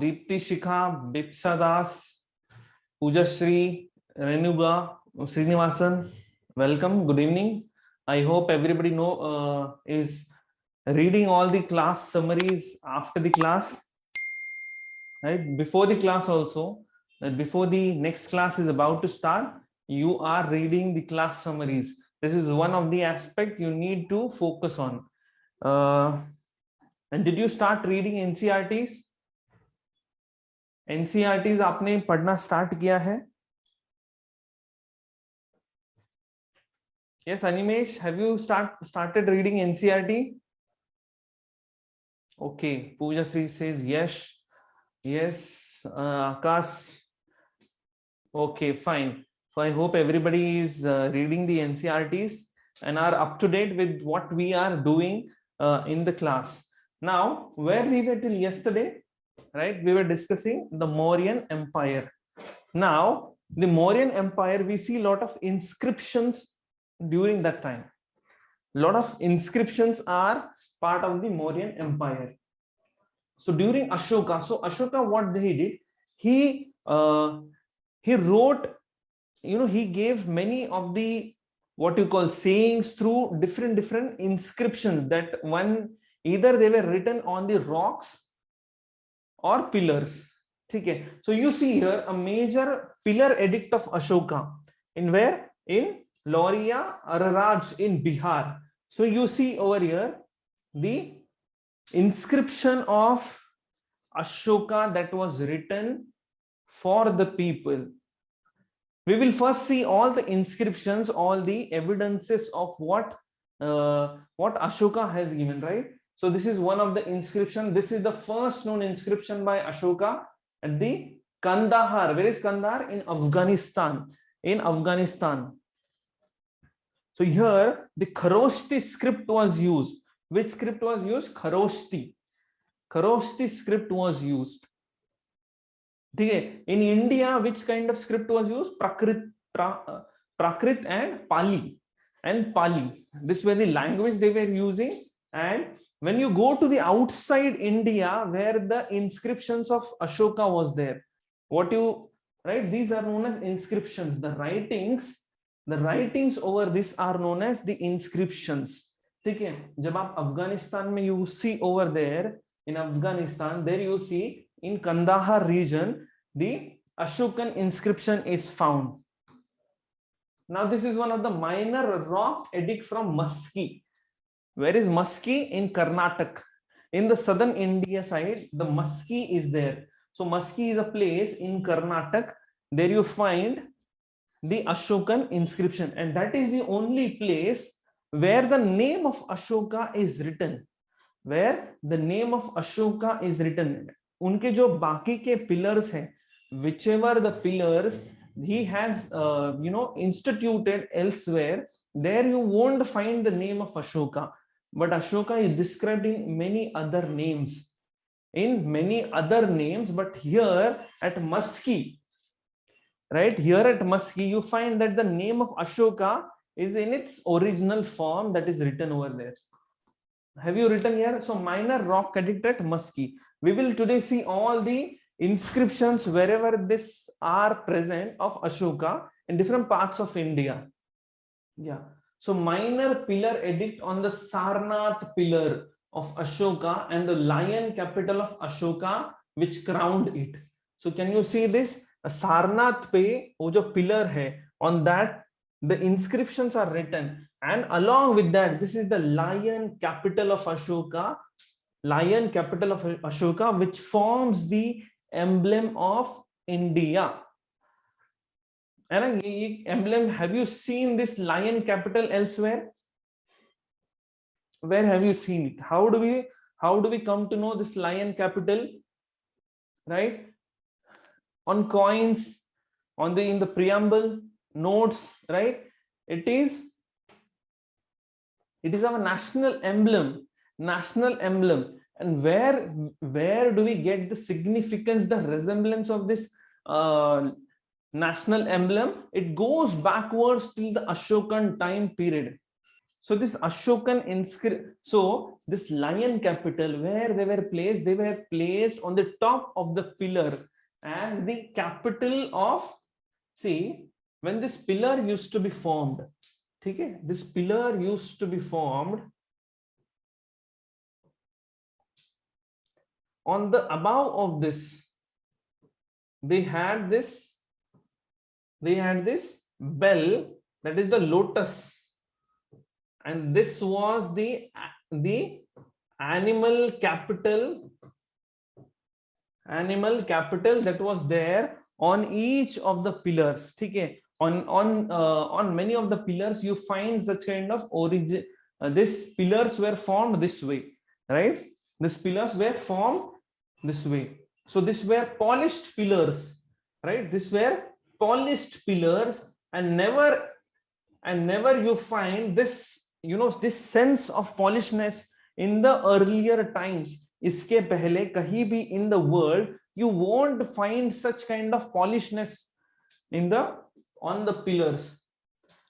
Deepti Shikha, Bipsa Das, Pujashri, Renuga, Srinivasan, welcome, good evening. I hope everybody is reading all the class summaries after the class, right? Before the class also, before the next class is about to start, you are reading the class summaries. This is one of the aspects you need to focus on. And did you start reading NCERTs? NCERTs आपने पढ़ना start किया है? Yes, Animesh, have you started reading NCERT? Okay, Pooja Sri says yes. Yes, Akash. Okay, fine. So I hope everybody is reading the NCERTs and are up to date with what we are doing in the class. Now, where we were till yesterday, right? We were discussing the Mauryan Empire. Now, the Mauryan Empire, we see a lot of inscriptions during that time. A lot of inscriptions are part of the Mauryan Empire. So during Ashoka, what he did, he wrote, he gave many of the what you call sayings through different inscriptions that either they were written on the rocks or pillars. Okay. So you see here a major pillar edict of Ashoka in where? In Loria Araraj in Bihar. So you see over here the inscription of Ashoka that was written for the people. We will first see all the inscriptions, all the evidences of what Ashoka has given, right? So this is one of the inscription. This is the first known inscription by Ashoka at the Kandahar. Where is Kandahar? In Afghanistan. In Afghanistan. So here the Kharoshti script was used. Which script was used? Kharoshti. Kharoshti script was used. In India, which kind of script was used? Prakrit and Pali. And Pali. This were the language they were using. And when you go to the outside India, where the inscriptions of Ashoka was there, these are known as inscriptions. The writings over this are known as the inscriptions. Okay, जब आप अफगानिस्तान में you see over there in Afghanistan, there you see in Kandahar region the Ashokan inscription is found. Now this is one of the minor rock edict from Maski. Where is Maski? In Karnataka. In the southern India side, the Maski is there. So Maski is a place in Karnataka. There you find the Ashokan inscription, and that is the only place where the name of Ashoka is written. Where the name of Ashoka is written. उनके जो बाकी के pillars हैं, whichever the pillars he has instituted elsewhere, there you won't find the name of Ashoka. But Ashoka is described in many other names. But here at Maski, right? Here at Maski, you find that the name of Ashoka is in its original form that is written over there. Have you written here? So minor rock edict at Maski. We will today see all the inscriptions wherever this are present of Ashoka in different parts of India. Yeah. So minor pillar edict on the Sarnath pillar of Ashoka and the lion capital of Ashoka which crowned it. So can you see this? A Sarnath pe wo jo pillar hai, on that the inscriptions are written, and along with that this is the lion capital of Ashoka, which forms the emblem of India. And emblem, have you seen this lion capital elsewhere? Where have you seen it? How do we come to know this lion capital? Right? On coins, in the preamble, notes, right? It is our national emblem. And where do we get the significance, the resemblance of this national emblem? It goes backwards till the Ashokan time period. So this Ashokan inscription, so this lion capital, where they were placed on the top of the pillar as the capital of, see, when this pillar used to be formed, okay, this pillar used to be formed on the above of this, they had this bell, that is the lotus, and this was the animal capital that was there on each of the pillars. Okay, on many of the pillars you find such kind of origin. These pillars were formed this way, right? These pillars were formed this way. So these were polished pillars, right? These were polished pillars, and never you find this, you know, this sense of polishedness in the earlier times. Iske pehle kahi bhi in the world you won't find such kind of polishedness on the pillars.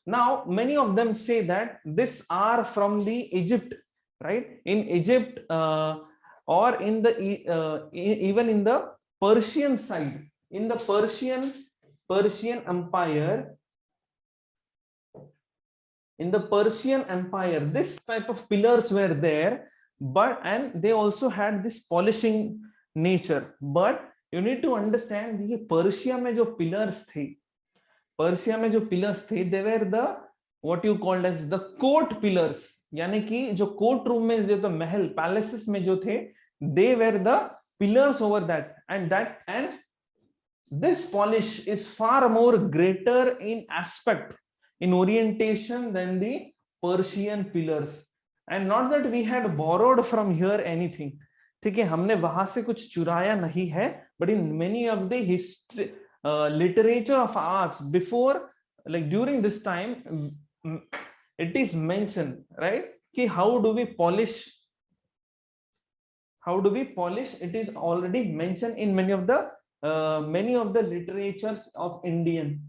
Now many of them say that this are from the Egypt, right? In Egypt or in the even in the Persian side, in the Persian Empire, this type of pillars were there, and they also had this polishing nature. But you need to understand, ये Persia में जो pillars थे, they were the what you called as the court pillars, यानी कि जो court room में जो तो महल palaces में जो थे, they were the pillars over that, and this polish is far more greater in aspect, in orientation, than the Persian pillars. And not that we had borrowed from here anything, ठीक है, हमने वहां से कुछ चुराया नहीं है, but in many of the history literature of ours before, like during this time, it is mentioned, right, कि how do we polish, it is already mentioned in many of the literatures of Indian,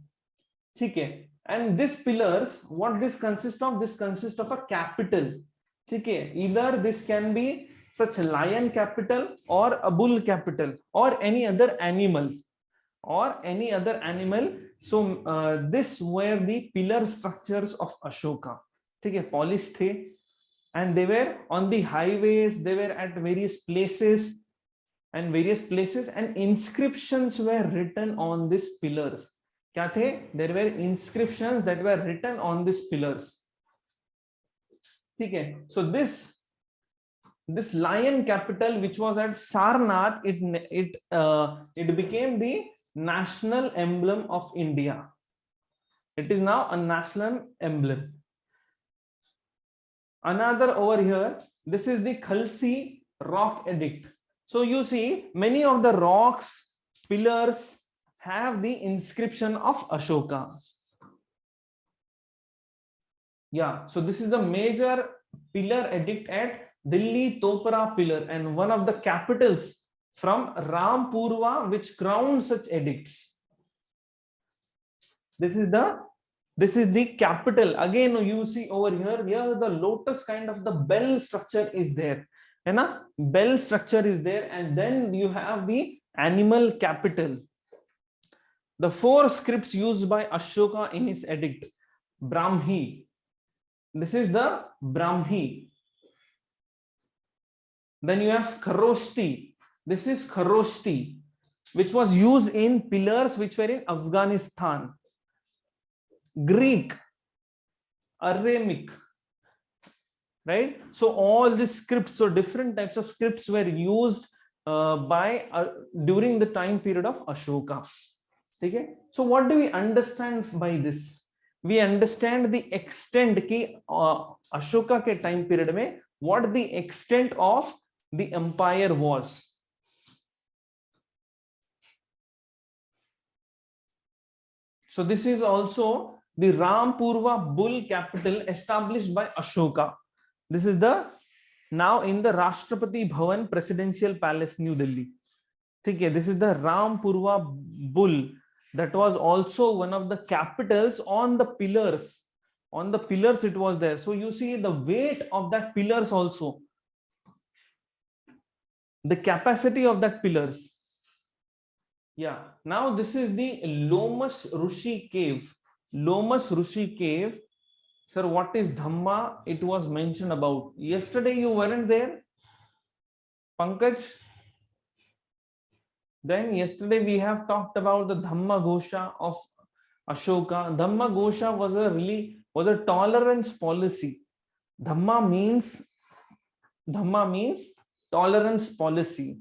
ठीक है. And these pillars, what this consists of? This consists of a capital, ठीक है. Either this can be such a lion capital or a bull capital or any other animal, So this were the pillar structures of Ashoka, ठीक है, polished थे, and they were on the highways, they were at various places, and inscriptions were written on these pillars. क्या थे? There were inscriptions that were written on these pillars, ठीक है. So this lion capital, which was at Sarnath, it became the national emblem of India. It is now a national emblem. Another over here, this is the Khalsi rock edict. So you see many of the rocks, pillars have the inscription of Ashoka. Yeah, so this is the major pillar edict at Delhi Topara pillar, and one of the capitals from Rampurva which crowned such edicts. This is the capital. Again, you see over here the lotus kind of the bell structure is there. Bell structure is there, and then you have the animal capital. The 4 scripts used by Ashoka in his edict. Brahmi. This is the Brahmi. Then you have Kharoshti. This is Kharoshti, which was used in pillars which were in Afghanistan. Greek, Aramaic, right? So all these scripts, so different types of scripts were used during the time period of Ashoka. Okay? So what do we understand by this? We understand the extent ki Ashoka ke time period mein what the extent of the empire was. So this is also the Rampurva bull capital established by Ashoka. This is now in the Rashtrapati Bhavan Presidential Palace, New Delhi. Okay, this is the Rampurva bull that was also one of the capitals on the pillars On the pillars it was there. So you see the weight of that pillars also, the capacity of that pillars. Yeah, now this is the Lomas Rishi cave. Lomas Rishi cave. Sir, what is Dhamma? It was mentioned about. Yesterday you weren't there, Pankaj? Then yesterday we have talked about the Dhamma Ghosha of Ashoka. Dhamma Ghosha was a tolerance policy. Dhamma means tolerance policy.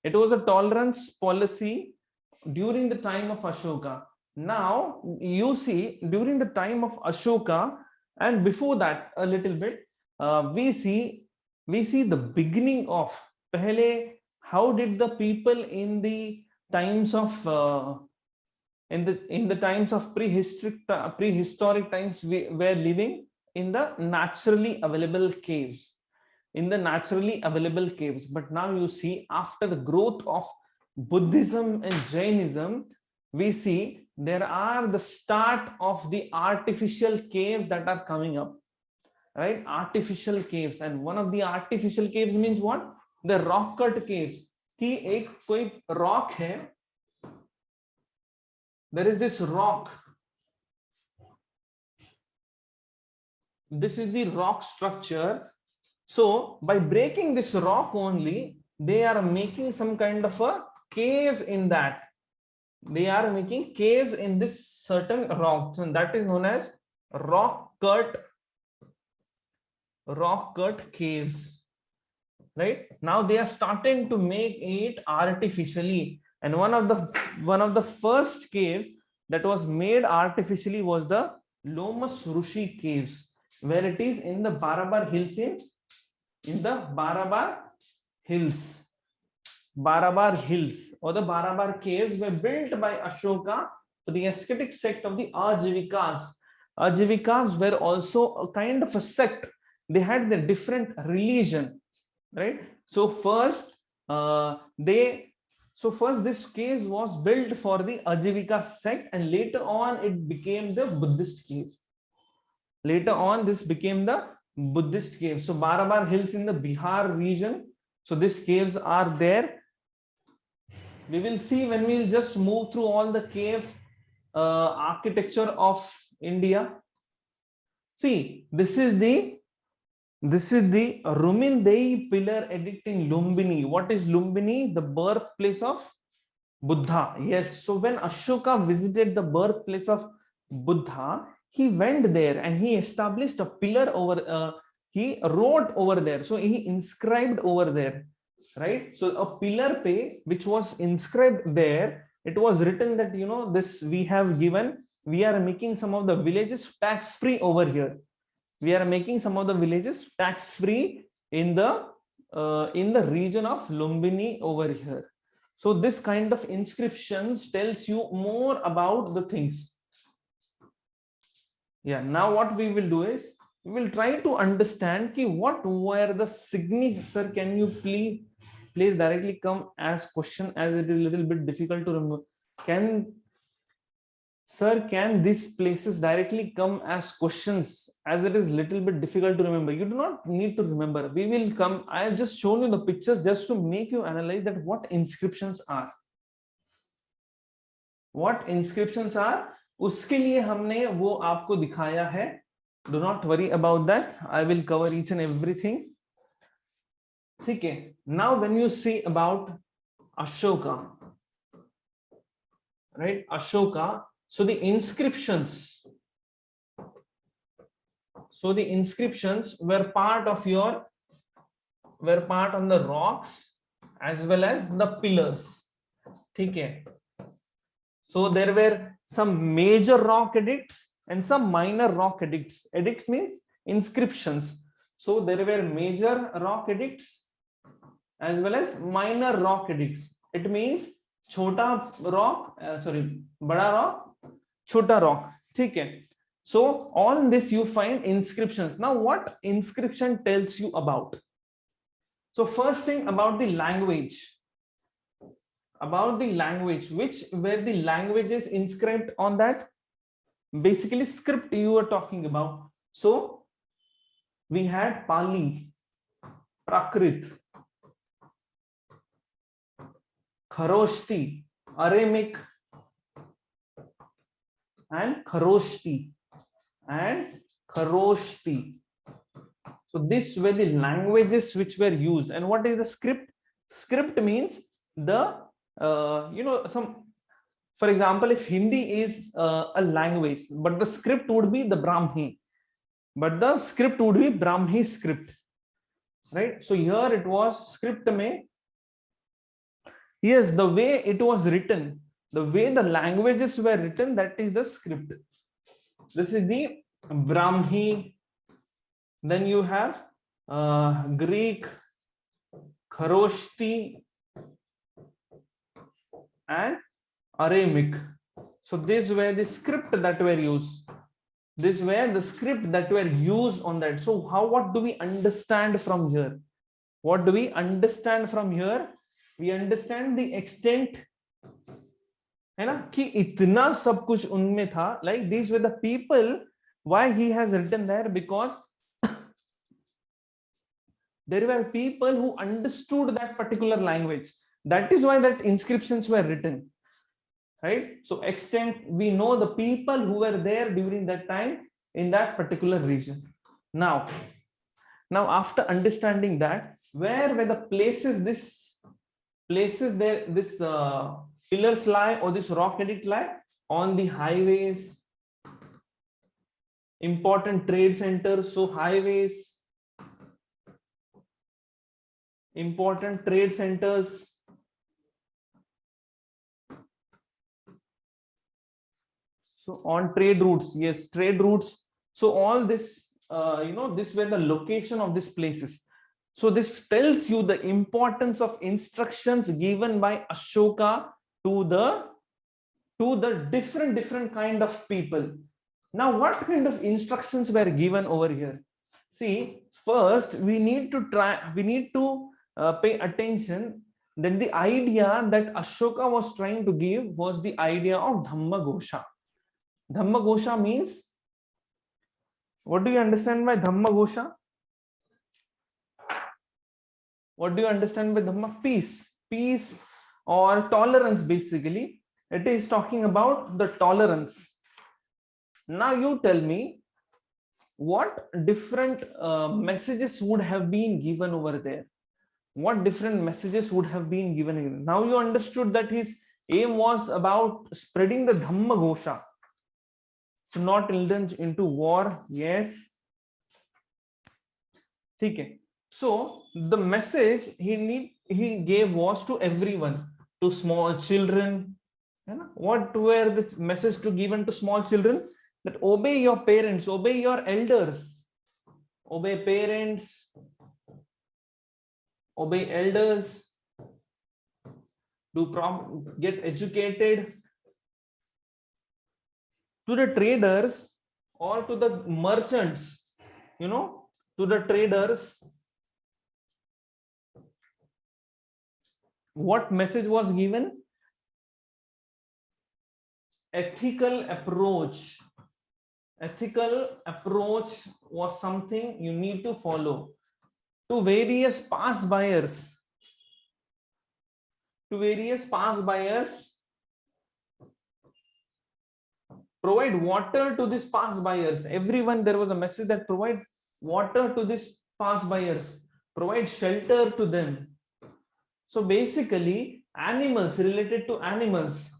It was a tolerance policy during the time of Ashoka. Now you see during the time of Ashoka and before that a little bit, we see the beginning of pehle. How did the people in the times of in the times of prehistoric times we were living in the naturally available caves, but now you see after the growth of Buddhism and Jainism, we see there are the start of the artificial caves that are coming up, right? Artificial caves. And one of the artificial caves means what? The rock cut caves. कि एक कोई rock है, there is this rock, this is the rock structure. So by breaking this rock only, they are making some kind of a caves in that. They are making caves in this certain rock, and that is known as rock cut caves. Right now they are starting to make it artificially, and one of the first caves that was made artificially was the Lomas Rishi caves, where it is in the Barabar Hills in the Barabar Hills or the Barabar caves were built by Ashoka for the ascetic sect of the Ajivikas. Ajivikas were also a kind of a sect. They had the different religion, right? So first this cave was built for the Ajivika sect, and later on it became the Buddhist cave. Later on this became the Buddhist cave. So Barabar Hills in the Bihar region. So these caves are there. We will see when we will just move through all the cave architecture of India. See, this is the Rumindei pillar edict in Lumbini. What is Lumbini? The birthplace of Buddha. Yes. So when Ashoka visited the birthplace of Buddha, he went there and he established a pillar over. He wrote over there. So he inscribed over there, right? So a pillar which was inscribed there, it was written that, you know, this we are making some of the villages tax free over here. We are making some of the villages tax free in the region of Lumbini over here. So this kind of inscriptions tells you more about the things. Yeah, now what we will do is we will try to understand what were the significant. Sir, can you please directly come as question, as it is a little bit difficult to remember. Can these places directly come as questions, as it is little bit difficult to remember? You do not need to remember. We will come. I have just shown you the pictures just to make you analyze that what inscriptions are. What inscriptions are? उसके लिए हमने वो आपको दिखाया है. Do not worry about that. I will cover each and everything. Okay. Now when you see about Ashoka, right? Ashoka. So the inscriptions were part on the rocks as well as the pillars. Okay. So there were some major rock edicts and some minor rock edicts. Edicts means inscriptions. So there were major rock edicts as well as minor rock edicts. It means chota rock, bada rock, chota rock. Okay. So on this you find inscriptions. Now what inscription tells you about? So first thing about the language. about the language, which were the languages inscribed on that? Basically script you were talking about. So we had Pali, Prakrit, Kharoshti, Aramic, and Kharoshti. So these were the languages which were used. And what is the script? Script means the for example, if Hindi is a language, but the script would be the Brahmi, script, right? So here it was script mein, yes, the way it was written, the way the languages were written, that is the script. This is the Brahmi. Then you have Greek, Kharoshti, and Aramic. So these were the script that were used. These were the script that were used on that. So what do we understand from here? What do we understand from here? We understand the extent, है ना, कि इतना सब कुछ उनमें था. Like these were the people. Why he has written there? Because there were people who understood that particular language. That is why that inscriptions were written, right? So extent, we know the people who were there during that time in that particular region. Now after understanding that, where were the places this pillars lie or this rock edit lie? On the highways, important trade centers. So highways, important trade centers, so on trade routes, yes, trade routes. So all this, this were the location of these places. So this tells you the importance of instructions given by Ashoka to the different kind of people. Now, what kind of instructions were given over here? See, first we need to pay attention that the idea that Ashoka was trying to give was the idea of Dhammagosha. Dhammagosha means, what do you understand by Dhammagosha? What do you understand by Dhamma? Peace or tolerance. Basically, it is talking about the tolerance. Now you tell me, what different messages would have been given over there? What different messages would have been given? Now you understood that his aim was about spreading the Dhammagosha, to not indulge into war. Yes. Okay. So the message he gave was to everyone, to small children. What were the message to given to small children? That obey your parents, obey your elders, obey parents, obey elders, get educated. To the traders or to the merchants, to the traders, what message was given? Ethical approach. Ethical approach was something you need to follow. To various pass buyers, provide water to these pass buyers. Everyone, there was a message that provide water to these pass buyers, provide shelter to them. So basically, animals, related to animals,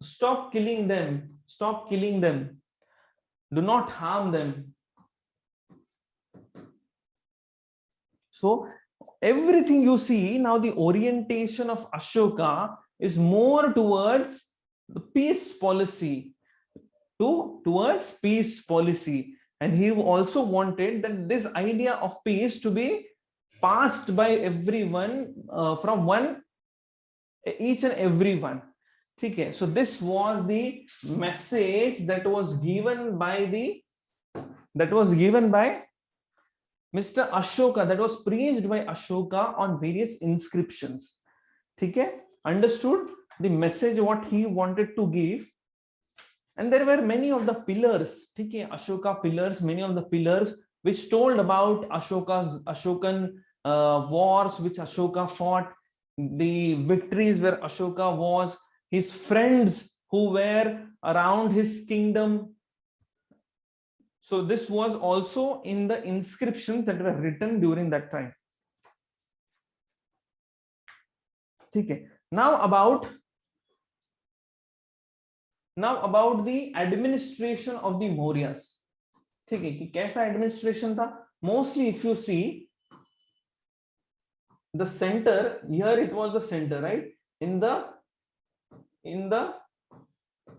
stop killing them, do not harm them. So everything you see now, the orientation of Ashoka is more towards the peace policy, towards peace policy. And he also wanted that this idea of peace to be passed by everyone, from each and everyone. Okay, so this was the message that was given by Mr. Ashoka, that was preached by Ashoka on various inscriptions. Okay, understood the message what he wanted to give. And there were many of the pillars, okay, Ashoka pillars, many of the pillars which told about Ashokan wars which Ashoka fought, the victories where Ashoka was, his friends who were around his kingdom. So this was also in the inscriptions that were written during that time. Okay. Now about the administration of the Mauryas. ठीक है, कि कैसा administration था? Mostly if you see the center, here it was the center, right? In the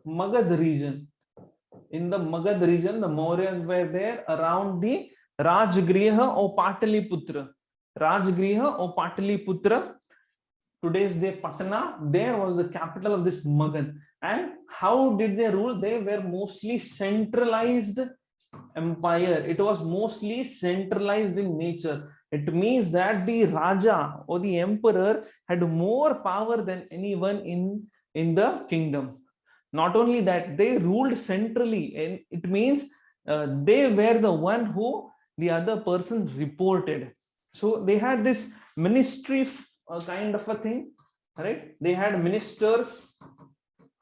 Magad region. In the Magad region, the Mauryas were there around the Rajgriha or Pataliputra. Rajgriha or Pataliputra, today's day Patna, there was the capital of this Magad. And how did they rule? They were mostly centralized empire. It was mostly centralized in nature. It means that the Raja or the emperor had more power than anyone in the kingdom. Not only that, they ruled centrally, and it means they were the one who the other person reported. So they had this ministry kind of a thing, right? They had ministers.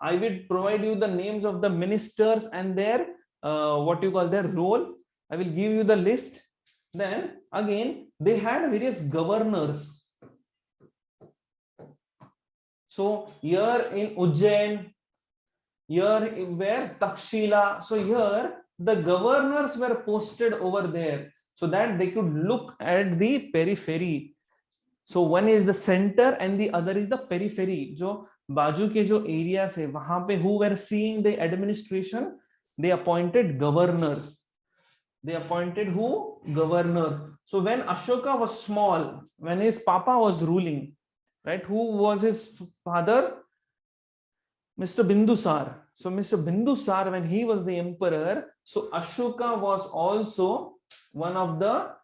I will provide you the names of the ministers and their what you call their role. I will give you the list. Then again, they had various governors. So here in Ujjain, here where Takshila. So here the governors were posted over there so that they could look at the periphery. So one is the center and the other is the periphery. जो बाजू के जो areas है वहां पे who were seeing the administration, they appointed governor. They appointed who? Governor. So when Ashoka was small, when his papa was ruling, right? Who was his father? Mr. Bindusar. So Mr. Bindusar, when he was the emperor, so Ashoka was also one of the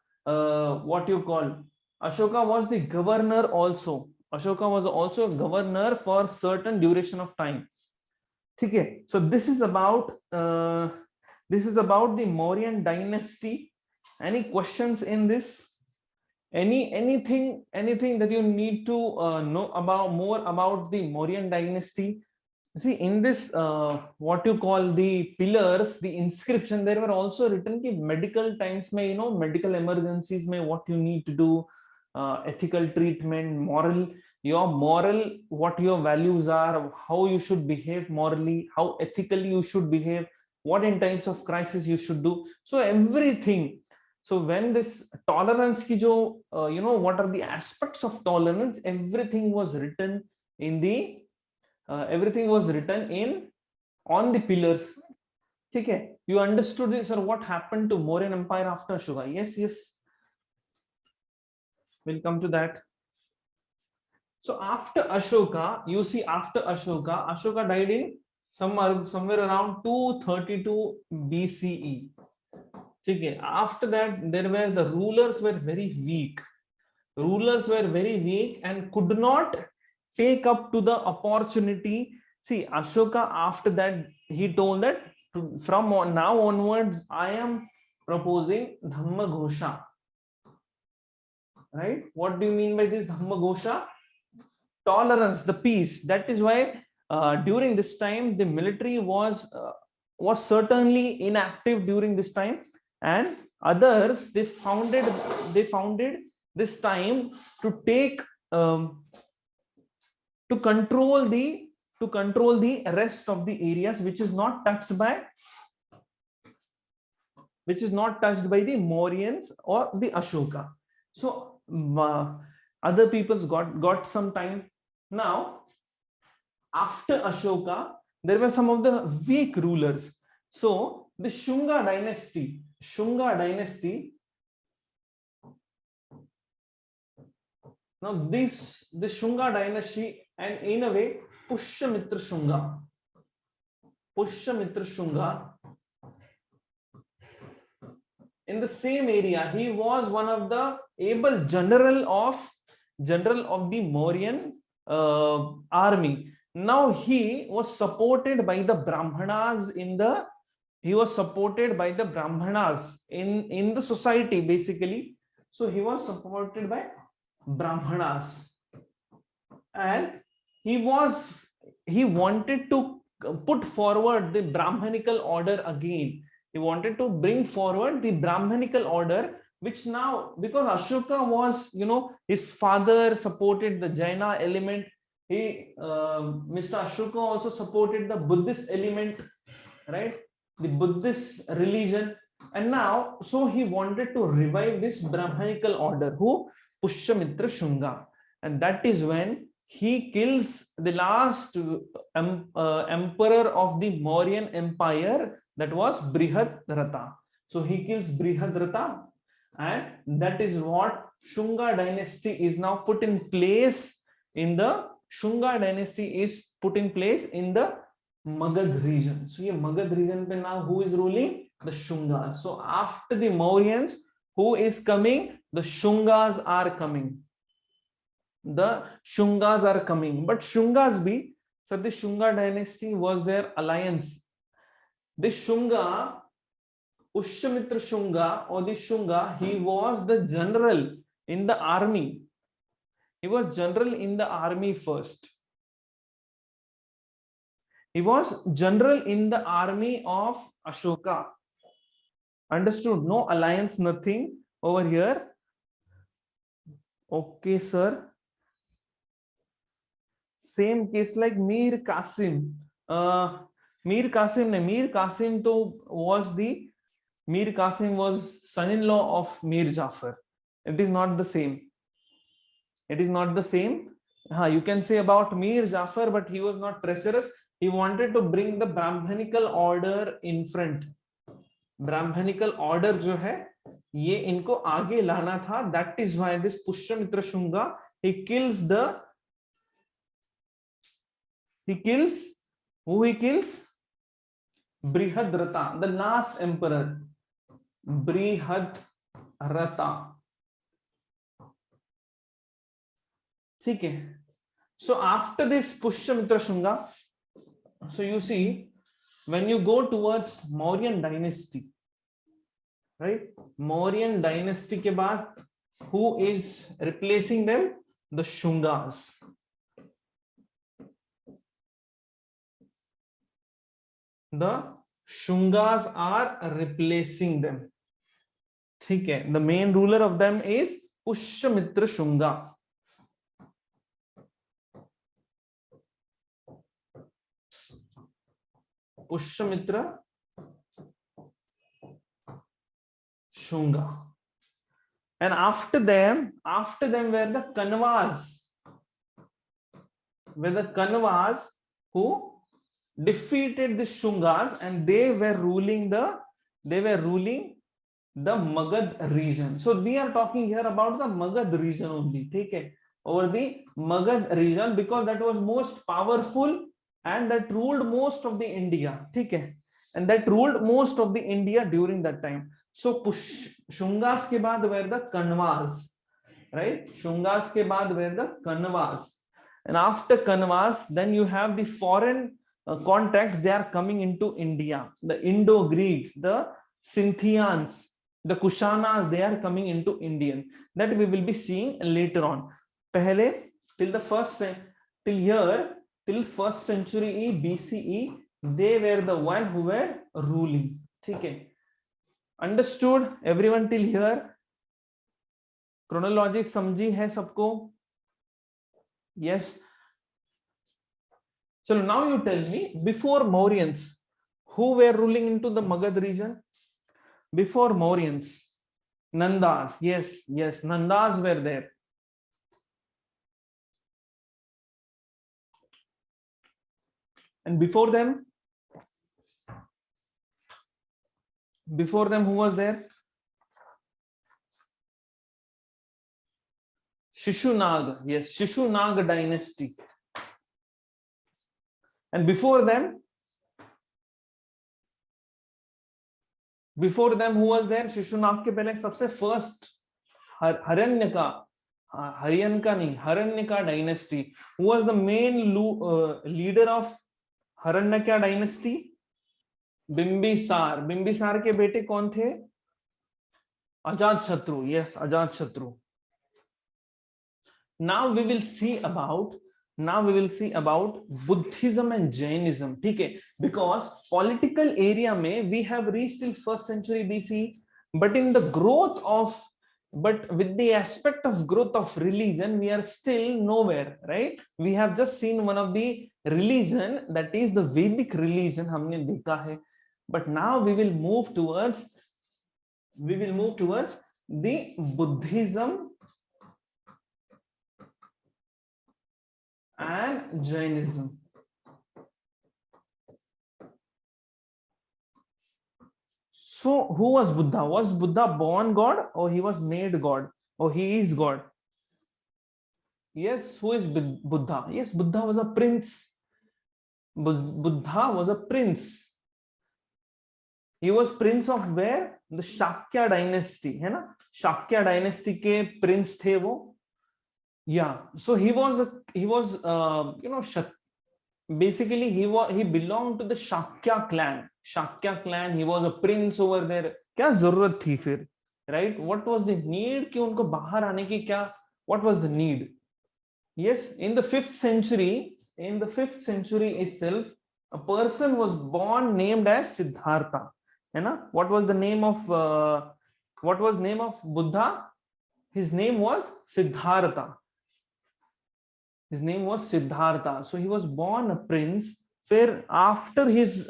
what you call, Ashoka was the governor also. Ashoka was also a governor for certain duration of time. Okay, so this is about the Mauryan dynasty. Any questions in this? Anything that you need to know about more about the Mauryan dynasty? See, in this what you call the pillars, the inscription, there were also written ki medical times mein, you know, medical emergencies mein what you need to do, ethical treatment, moral, what your values are, how you should behave morally, how ethically you should behave, what in times of crisis you should do. So everything. So when this tolerance ki jo, you know, what are the aspects of tolerance, everything was written in the on the pillars. Okay, you understood this, or what happened to Mauryan Empire after Ashoka? Yes, we'll come to that. So after Ashoka, you see, Ashoka died in somewhere around 232 BCE. Okay, after that, the rulers were very weak. And could not take up to the opportunity. See, Ashoka, after that, he told that from now onwards, I am proposing Dhamma Ghosha. Right? What do you mean by this Dhamma Ghosha? Tolerance, the peace. That is why during this time, the military was certainly inactive during this time, and others, they founded this time to take to control the rest of the areas which is not touched by the Mauryans or the Ashoka. So other peoples got some time. Now after Ashoka, there were some of the weak rulers. So the Sunga dynasty, now this Sunga dynasty, and in a way Pushyamitra Shunga, in the same area, he was one of the able general of the Mauryan army. Now he was supported by the Brahmanas in the in the society basically. So he was supported by Brahmanas, and he wanted to put forward the Brahmanical order again. He wanted to bring forward the Brahmanical order, which now, because Ashoka was, his father supported the Jaina element. Mr. Ashoka also supported the Buddhist element, right? The Buddhist religion. And now, so he wanted to revive this Brahmanical order. Who? Pushyamitra Shunga. And that is when he kills the last emperor of the Mauryan Empire, that was Brihadrata. So he kills Brihadrata, and that is what Sunga Dynasty is now put in place in the Magad region. So here Magad region pe now who is ruling? The Shungas. So after the Mauryans, who is coming? The Shungas are coming. But Shungas be, so the Sunga dynasty was their alliance. The Shunga, Pushyamitra Shunga, or the Shunga, he was the general in the army. He was general in the army first. He was general in the army of Ashoka. Understood? No alliance, nothing over here. Okay, sir. Same case like Mir Qasim. Mir Qasim was son-in-law of Mir Jafar. It is not the same. You can say about Mir Jafar, but he was not treacherous. He wanted to bring the Brahmanical order in front. Brahmanical order जो है ये इनको आगे लाना था. That is why this Pushyamitra Shunga, he kills Brihadrata, the last emperor. Brihadrata. Okay. So after this Pushyamitra Shunga, so you see, when you go towards Mauryan dynasty, right? Mauryan dynasty ke baad, who is replacing them? The Shungas. The Shungas are replacing them. Okay. The main ruler of them is Pushyamitra Shunga. Pushyamitra Shunga. And after them were the Kanvas, who defeated the Shungas, and they were ruling the Magad region. So we are talking here about the Magad region only. Okay, over the Magad region, because that was most powerful and that ruled most of the India. Okay, and that ruled most of the India during that time. So Shungas ke baad were the Kanvas, right? Shungas ke baad were the Kanvas, and after Kanvas, then you have the foreign contacts. They are coming into India. The Indo-Greeks, the Scythians, the Kushanas, they are coming into Indian. That we will be seeing later on. Pehle, till first century BCE, they were the one who were ruling. Okay. Understood? Everyone till here? Chronology समझी है सबको? Yes. So now you tell me, before Mauryans, who were ruling into the Magad region? Before Mauryans, Nandas. Yes, Nandas were there. And before them, who was there? Shishunag. Yes, Shishunag dynasty. And before them, who was there? Shishunag के पहले सबसे first Haranyaka Haranyaka dynasty. Who was the main leader of Haranyaka dynasty? Bimbisara. Bimbisara के बेटे कौन थे? Ajatashatru. Yes, Ajatashatru. Now we will see about Buddhism and Jainism. ठीक है? Because political area में we have reached till 1st century BC, but in the growth of, but with the aspect of growth of religion, we are still nowhere, right? We have just seen one of the religion, that is the Vedic religion, हमने देखा है. But now we will move towards the Buddhism and Jainism. So who was Buddha? Was Buddha born God or he was made God or he is God? Yes, who is Buddha? Yes, Buddha was a prince. Buddha was a prince. He was prince of where? The Shakya dynasty, है ना? Shakya dynasty के prince थे वो. Yeah, so he was basically he belonged to the Shakya clan. Shakya clan, he was a prince over there. क्या जरूरत थी फिर, right? What was the need कि उनको बाहर आने की क्या? What was the need? Yes, in the 5th century itself, a person was born named as Siddhartha. है ना? What was the name of Buddha? His name was Siddhartha. So he was born a prince. फिर after his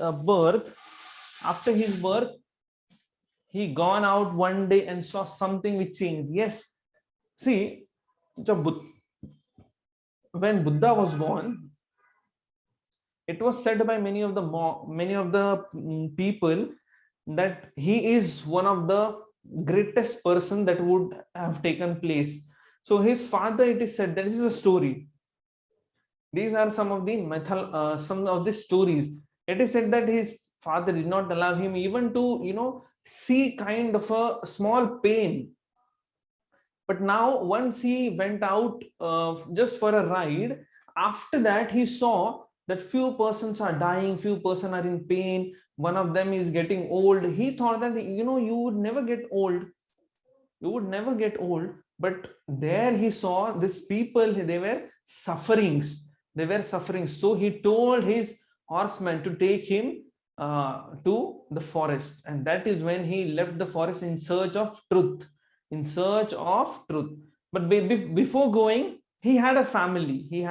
birth, he gone out one day and saw something which changed. Yes, see, when Buddha was born, it was said by many of the people that he is one of the greatest person that would have taken place. So his father, it is said that this is a story. These are some of the stories. It is said that his father did not allow him even to see kind of a small pain. But now once he went out just for a ride, after that he saw that few persons are dying, few persons are in pain, one of them is getting old. He thought that you would never get old. But there he saw these people, they were suffering. So he told his horseman to take him to the forest, and that is when he left the forest in search of truth. But before going, he had a family. He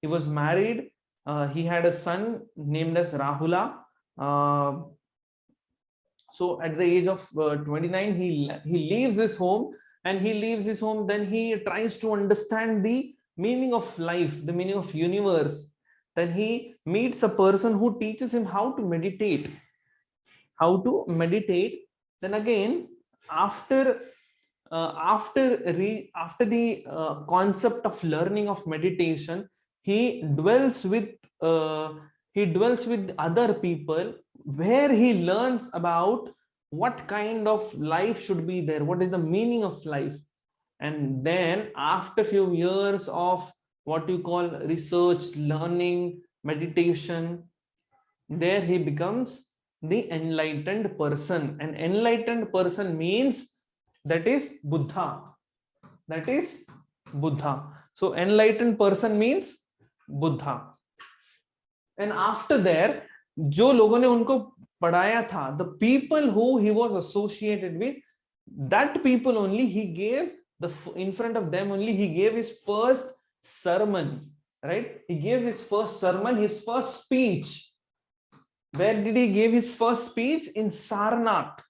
was married. He had a son named as Rahula. So at the age of 29, he leaves his home, then he tries to understand the meaning of life, the meaning of universe. Then he meets a person who teaches him how to meditate. Then again, after the concept of learning of meditation, he dwells with other people, where he learns about what kind of life should be there, what is the meaning of life. And then after few years of what you call research, learning, meditation, there he becomes the enlightened person. An enlightened person means that is Buddha. So enlightened person means Buddha. And after there, जो लोगों ने उनको पढ़ाया था, the people who he was associated with, that people only he gave in front of them only he gave his first sermon, right? He gave his first sermon, his first speech. Where did he give his first speech? In Sarnath.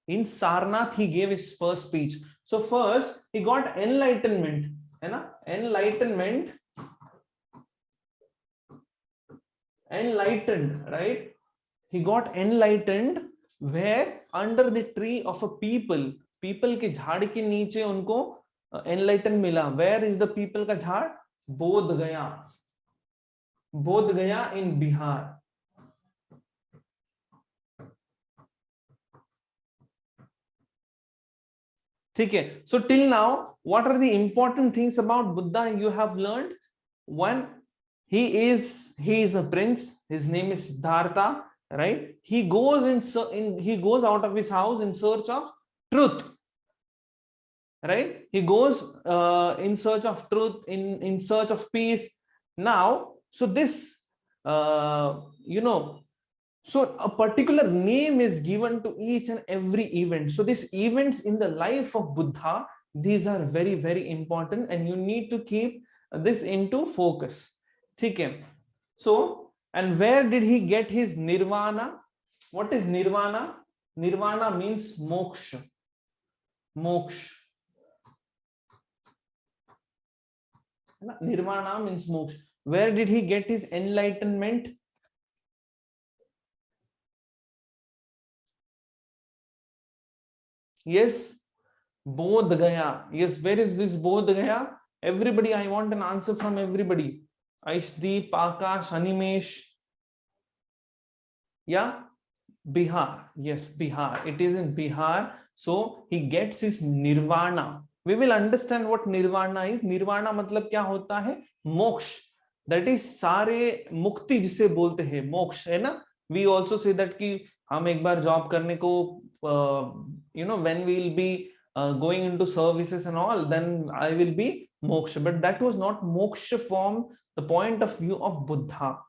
In Sarnath he gave his first speech. So first he got enlightenment, enlightened, right? He got enlightened where? Under the tree of a people के झाड़ के नीचे उनको enlighten मिला. Where is the people का झाड़? बोध गया in Bihar. ठीक है. So till now, what are the important things about Buddha you have learned? One, he is a prince. His name is Siddhartha, right? He goes he goes out of his house in search of truth, right? He goes in search of truth, in search of peace. Now, so this so a particular name is given to each and every event. So these events in the life of Buddha, these are very, very important, and you need to keep this into focus. Okay. So, and where did he get his nirvana? What is nirvana? Nirvana means moksha. Moksha. Nirvana means moksha. Where did he get his enlightenment? Yes, Bodh Gaya. Yes, where is this Bodh Gaya? Everybody, I want an answer from everybody. Aishdeep, Akash, Animesh. Yeah, Bihar. Yes, Bihar. It is in Bihar. So he gets his nirvana. We will understand what nirvana is. Nirvana मतलब क्या होता है? मोक्ष. That is सारे मुक्ति जिसे बोलते हैं, मोक्ष है ना. We also say that कि हम एक बार जॉब करने को when we will be going into services and all, then I will be moksha. But that was not moksha from the point of view of Buddha.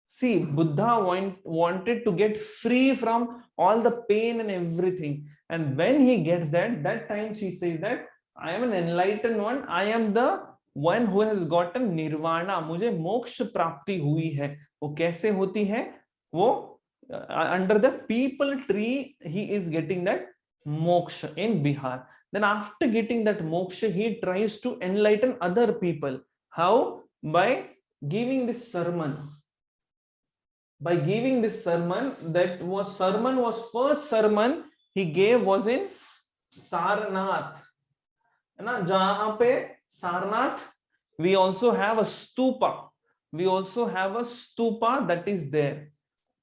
See, Buddha wanted to get free from all the pain and everything. And when he gets that time she says that I am an enlightened one. I am the one who has gotten nirvana. मुझे मोक्ष प्राप्ति हुई है. वो कैसे होती है? वो under the people tree he is getting that moksha in Bihar. Then after getting that moksha, he tries to enlighten other people. How? By giving this sermon. By giving this sermon, first sermon he gave was in Sarnath. ना जहां पे Sarnath, we also have a stupa. We also have a stupa that is there.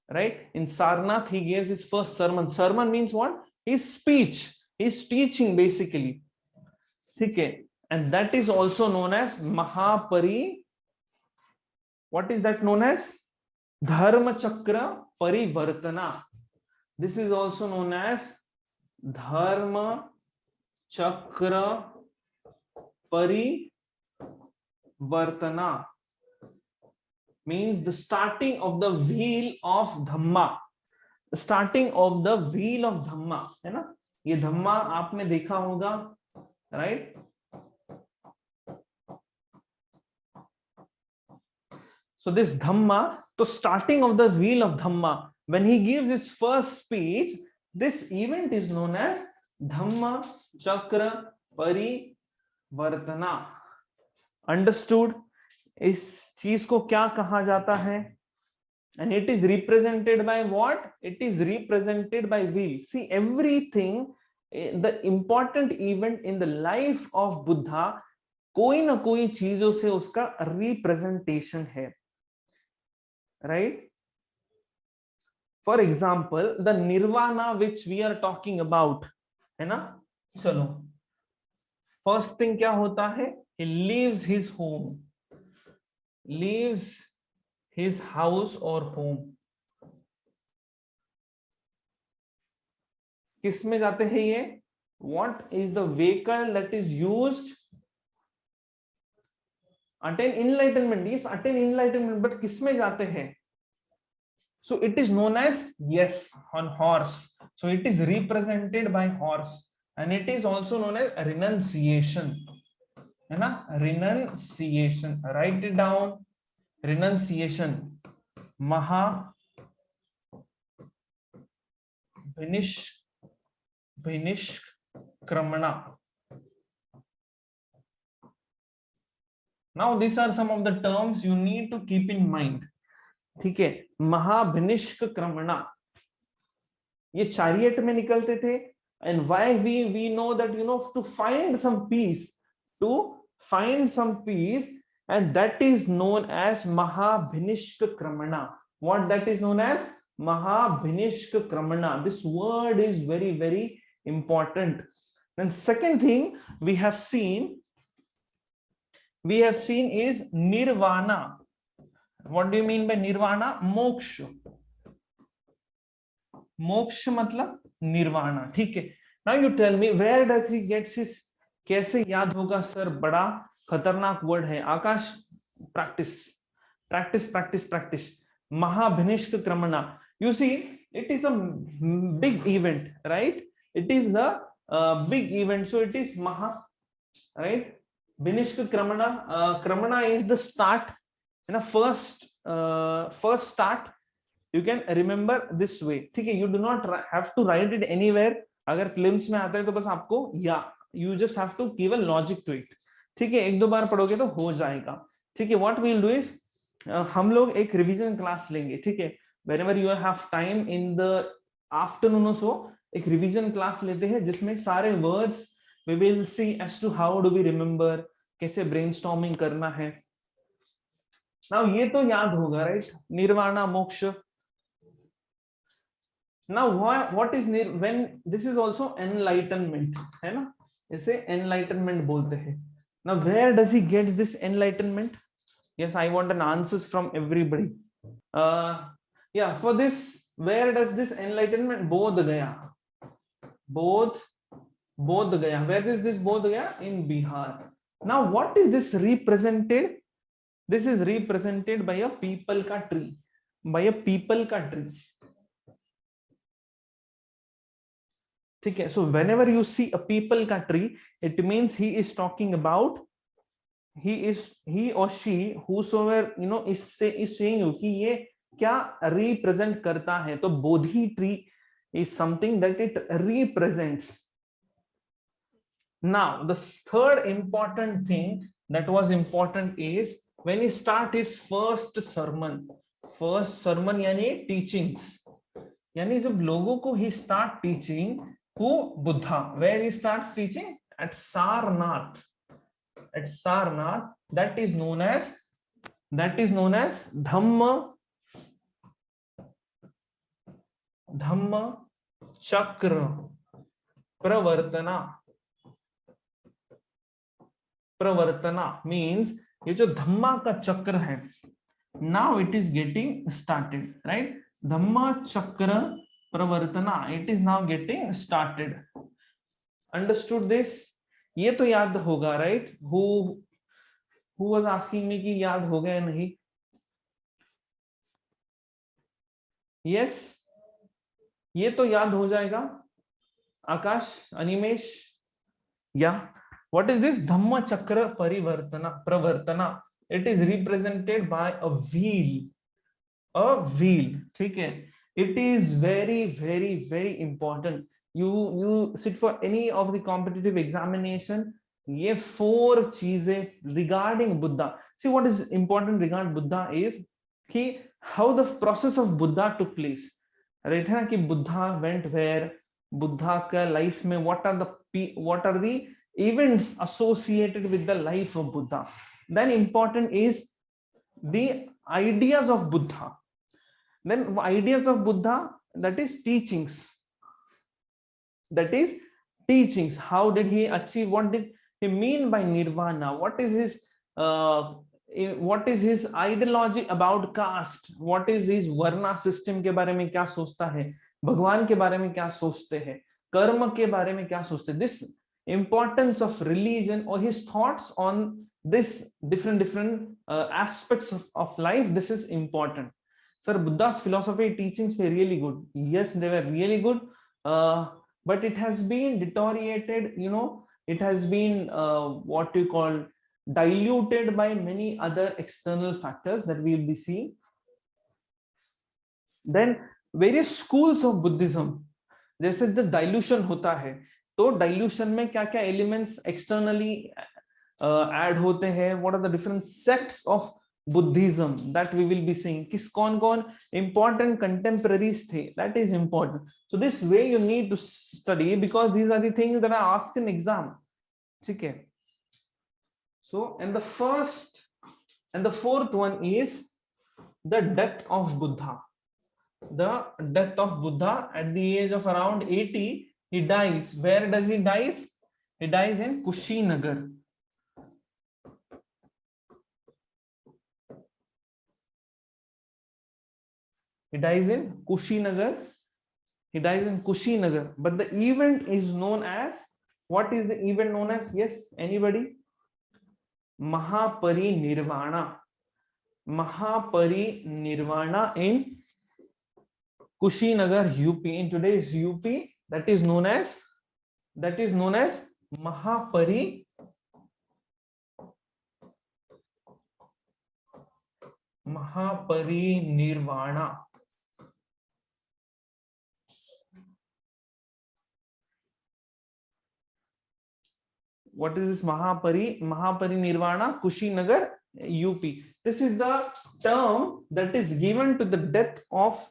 Right? In Sarnath, he gives his first sermon. Sermon means what? His speech. His teaching, basically. Okay. And that is also known as Mahapari. What is that known as? Dharma Chakra Parivartana. This is also known as Dharma Chakra Parivartana. Means the starting of the wheel of Dhamma. The starting of the wheel of Dhamma, है ना? ये धम्मा आपने देखा होगा, right? So this Dhamma, the starting of the wheel of Dhamma, when he gives his first speech, this event is known as Dhamma Chakra Parivartana. Understood? इस चीज को क्या कहा जाता है? And it is represented by what? It is represented by wheel. See, everything, the important event in the life of Buddha, कोई ना कोई चीजों से उसका representation है, right? For example, the nirvana which we are talking about, है ना? चलो, first thing क्या होता है? He leaves his home. Leaves his house or home. किस में जाते हैं ये? What is the vehicle that is used? Attain enlightenment. Yes, attain enlightenment. But किस में जाते हैं? So it is known as, yes, on horse. So it is represented by horse, and it is also known as renunciation. है ना? Renunciation. Write it down. Renunciation. Maha Vinishkramana. Now these are some of the terms you need to keep in mind. ठीक है? महाभिनिष्क्रमणा. ये chariot में निकलते थे. And why we know that, to find some peace, and that is known as Mahabhinishkramana. What that is known as? Mahabhinishkramana. This word is very, very important. Then second thing we have seen is nirvana. What do you mean by nirvana? Moksha. मोक्ष मतलब निर्वाणा. ठीक है. Now you tell me, where does he get his? कैसे याद होगा sir? बड़ा खतरनाक word है. आकाश, practice, practice, practice, practice. महाभिनिष्क क्रमणा. You see, it is a big event, right? It is a big event, so it is maha, right? Vinishka Kramana. Kramana is the start, first start. You can remember this way. ठीक है. You do not have to write it anywhere. अगर prelims में आता है तो बस आपको you just have to give a logic to it. ठीक है. एक दो बार पढ़ोगे तो हो जाएगा. ठीक है. What we'll do is हम लोग एक revision class लेंगे. ठीक है. Whenever you have time in the afternoon or so, एक revision class लेते हैं जिसमें सारे words we will see as to how do we remember, कैसे brainstorming करना है. Now ये तो याद होगा, right? निर्वाणा, मोक्ष. Now what is when this is also enlightenment, है ना? इसे enlightenment बोलते हैं. Now where does he get this enlightenment? Yes, I want an answers from everybody. Yeah, for this, where does this enlightenment? Bodh Gaya. Bodh Gaya. Where is this Bodh Gaya? In Bihar. Now what is this represented? This is represented by a peepal ka tree. By a peepal ka tree. Okay, so whenever you see a peepal ka tree, it means he is talking about, he or she, whosoever is saying you कि ये क्या represent करता है. तो bodhi tree is something that it represents. Now the third important thing that was important is when he start his first sermon. First sermon यानी teachings, यानी जब लोगों को he start teaching who? Buddha. Where he starts teaching? At Sarnath. At Sarnath. That is known as Dhamma Chakra Pravartana. Pravartana means ये जो धम्मा का चक्र है, now it is getting started, right? Dhamma Chakra Pravartana, it is now getting started. Understood this? ये तो याद होगा, right? Who was asking me कि याद होगा या नहीं? Yes, ये तो याद हो जाएगा. आकाश, Animesh, yeah. What is this? Dhamma Chakra Pravartana. It is represented by a wheel. A wheel. ठीक है. It is very, very, very important. You sit for any of the competitive examination. ये 4 चीजें regarding Buddha. See, what is important regarding Buddha is कि how the process of Buddha took place. Right? है ना कि Buddha went where, Buddha का life में what are the events associated with the life of Buddha. Then important is the ideas of Buddha. Then ideas of Buddha, that is teachings. That is teachings. How did he achieve? What did he mean by nirvana? What is his ideology about caste? What is his varna system के बारे में क्या सोचता है? भगवान के बारे में क्या सोचते हैं? कर्म के बारे में क्या सोचते हैं? This importance of religion or his thoughts on this different aspects of life, this is important. Sir, Buddha's philosophy teachings were really good. Yes, they were really good, but it has been deteriorated, it has been what you call diluted by many other external factors that we will be seeing. Then various schools of Buddhism, जैसे the dilution होता है, तो dilution में क्या क्या elements externally add होते हैं? What are the different sects of Buddhism that we will be seeing? किस कौन important contemporaries थे? That is important. So this way you need to study because these are the things that are asked in exam. ठीक है? So and the fourth one is the death of Buddha. The death of Buddha at the age of around 80, he dies. Where does he dies? He dies in Kushinagar. He dies in Kushinagar. He dies in Kushinagar. But the event is known as, what is the event known as? Yes, anybody? Mahaparinirvana. Mahaparinirvana in Kushinagar, UP. In today's UP, that is known as Mahaparinirvana. What is this Mahaparinirvana? Kushinagar, UP. This is the term that is given to the death of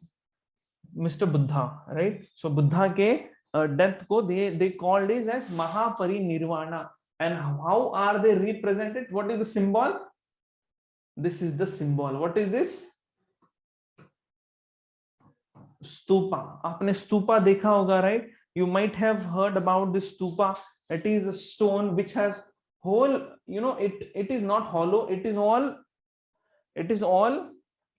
Mr. Buddha, right? So Buddha ke death ko they called it as Mahaparinirvana. And how are they represented? What is the symbol? This is the symbol. What is this? Stupa. आपने stupa देखा होगा, right? You might have heard about this stupa. It is a stone which has whole, you know, it is not hollow. It is all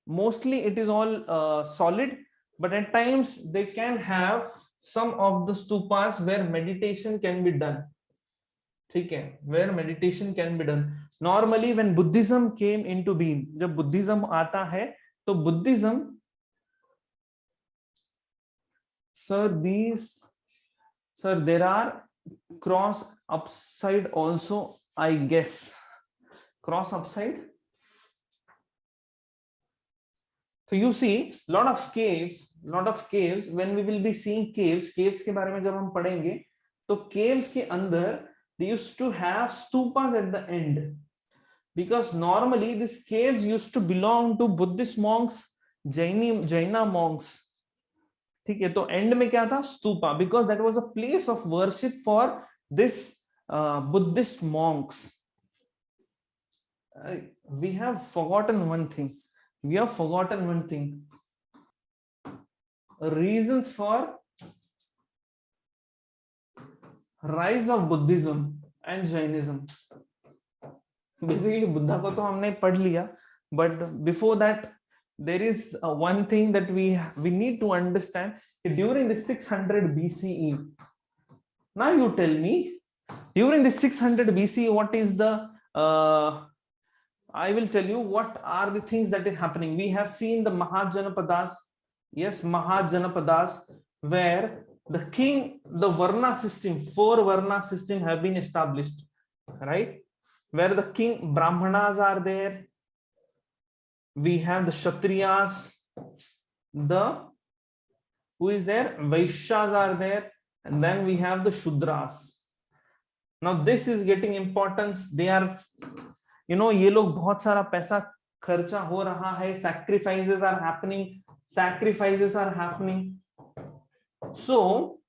mostly it is all solid, but at times they can have some of the stupas where meditation can be done. Okay, where meditation can be done. Normally when Buddhism came into being, जब Buddhism आता है, तो Buddhism, sir, there are cross upside also, I guess. Cross upside. So you see lot of caves, when we will be seeing caves के बारे में जब हम पढ़ेंगे, तो caves के अंदर they used to have stupas at the end, because normally these caves used to belong to Buddhist monks, Jaina monks. ठीक है, तो end में क्या था? Stupa, because that was a place of worship for this Buddhist monks. We have forgotten one thing. Reasons for rise of Buddhism and Jainism. Basically Buddha को तो हमने पढ़ लिया, but before that there is one thing that we need to understand. During the 600 BCE, now you tell me, during the 600 BCE, what is the I will tell you what are the things that is happening. We have seen the Mahajanapadas. Yes, Mahajanapadas, where the king, the Varna system, 4 Varna system have been established, right? Where the king, Brahmanas are there. We have the Kshatriyas, who is there? Vaishyas are there, and then we have the Shudras. Now this is getting importance. They are, you know, ये लोग बहुत सारा पैसा खर्चा हो रहा है, sacrifices are happening. So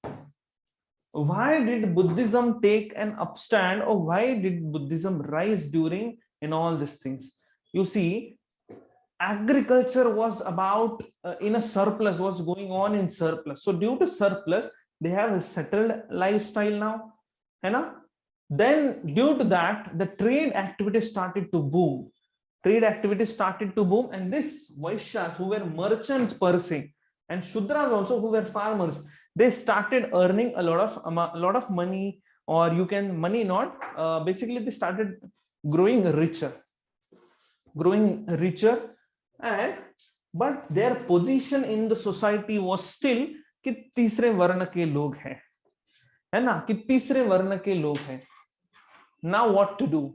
why did Buddhism take an upstand, or why did Buddhism rise during in all these things? You see, agriculture was about in a surplus, was going on in surplus. So due to surplus, they have a settled lifestyle now, है ना? Then due to that, the trade activity started to boom. And this Vaishyas, who were merchants per se, and Shudras also, who were farmers, they started earning a lot of money, or you can money not. Basically, they started growing richer, and but their position in the society was still कि तीसरे वर्ण के लोग हैं, है ना? कि तीसरे वर्ण के लोग हैं. Now what to do?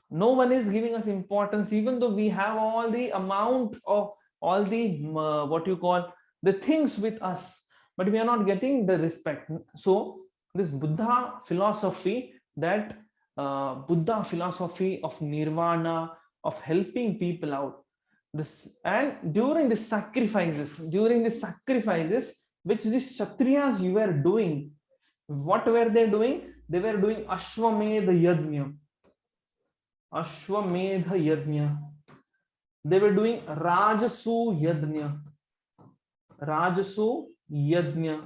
No one is giving us importance, even though we have all the amount of all the what you call the things with us, but we are not getting the respect. So this Buddha philosophy, that Buddha philosophy of nirvana, of helping people out, this, and during the sacrifices which these Kshatriyas you were doing, what were they doing? They were doing Ashwamedha Yajna. They were doing Rajasu Yajna.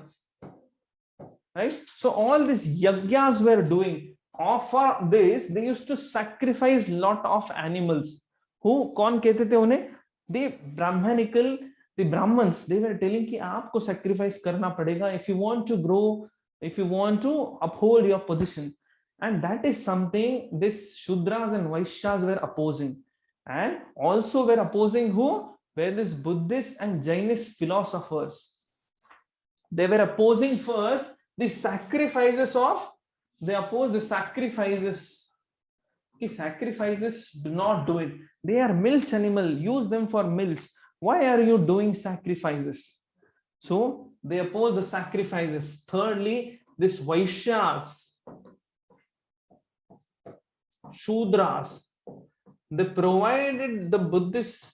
Right? So all these yagyas were doing. for this they used to sacrifice lot of animals. Who कौन कहते थे उन्हें? The Brahmanical, the Brahmins, they were telling कि आपको sacrifice करना पड़ेगा if you want to grow, if you want to uphold your position. And that is something this Shudras and Vaishyas were opposing. And also were opposing who? Were this Buddhist and Jainist philosophers. They were opposing first the sacrifices of, they oppose the sacrifices. Sacrifices, do not do it. They are milch animal, use them for milk. Why are you doing sacrifices? So they oppose the sacrifices. Thirdly, this Vaishyas, Shudras, they provided the Buddhists,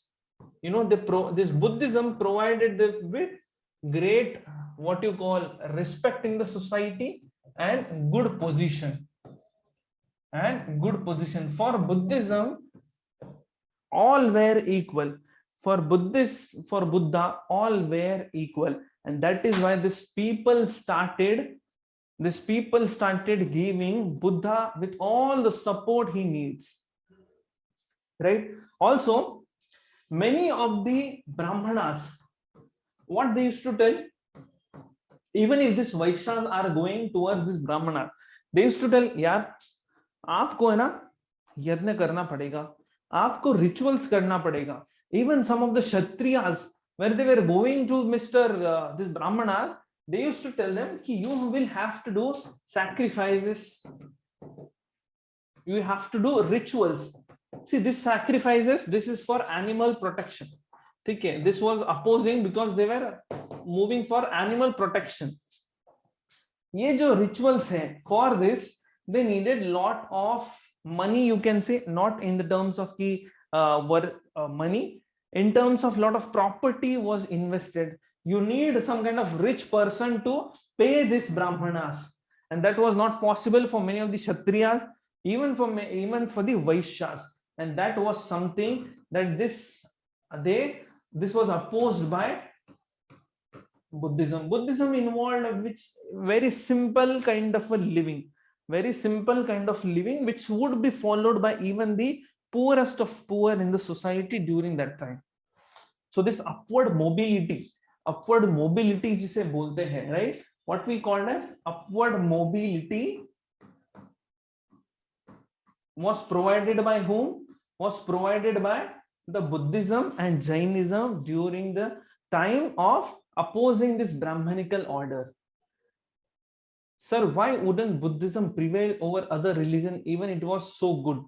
this Buddhism provided them with great, what you call, respect in the society and good position. For Buddhism, all were equal. For Buddha, all were equal. And that is why these people started giving Buddha with all the support he needs. Right? Also, many of the Brahmanas, what they used to tell, even if these Vaishyas are going towards this Brahmana, they used to tell, yaar, आपको है ना यज्ञ करना पड़ेगा, आपको rituals करना पड़ेगा. Even some of the Kshatriyas, where they were going to this Brahmanas, they used to tell them कि you will have to do sacrifices, you have to do rituals. See, this sacrifices, this is for animal protection. Okay, this was opposing because they were moving for animal protection. ये जो rituals हैं, for this they needed lot of money, you can say, not in the terms of money, in terms of lot of property was invested. You need some kind of rich person to pay these Brahmanas, and that was not possible for many of the Kshatriyas, even for the Vaishyas. And that was something that this was opposed by Buddhism. Buddhism involved a very simple kind of a living, which would be followed by even the poorest of poor in the society during that time. So this upward mobility जिसे बोलते हैं, right? What we called as upward mobility was provided by whom? Was provided by the Buddhism and Jainism during the time of opposing this Brahmanical order. Sir, why wouldn't Buddhism prevail over other religion even it was so good?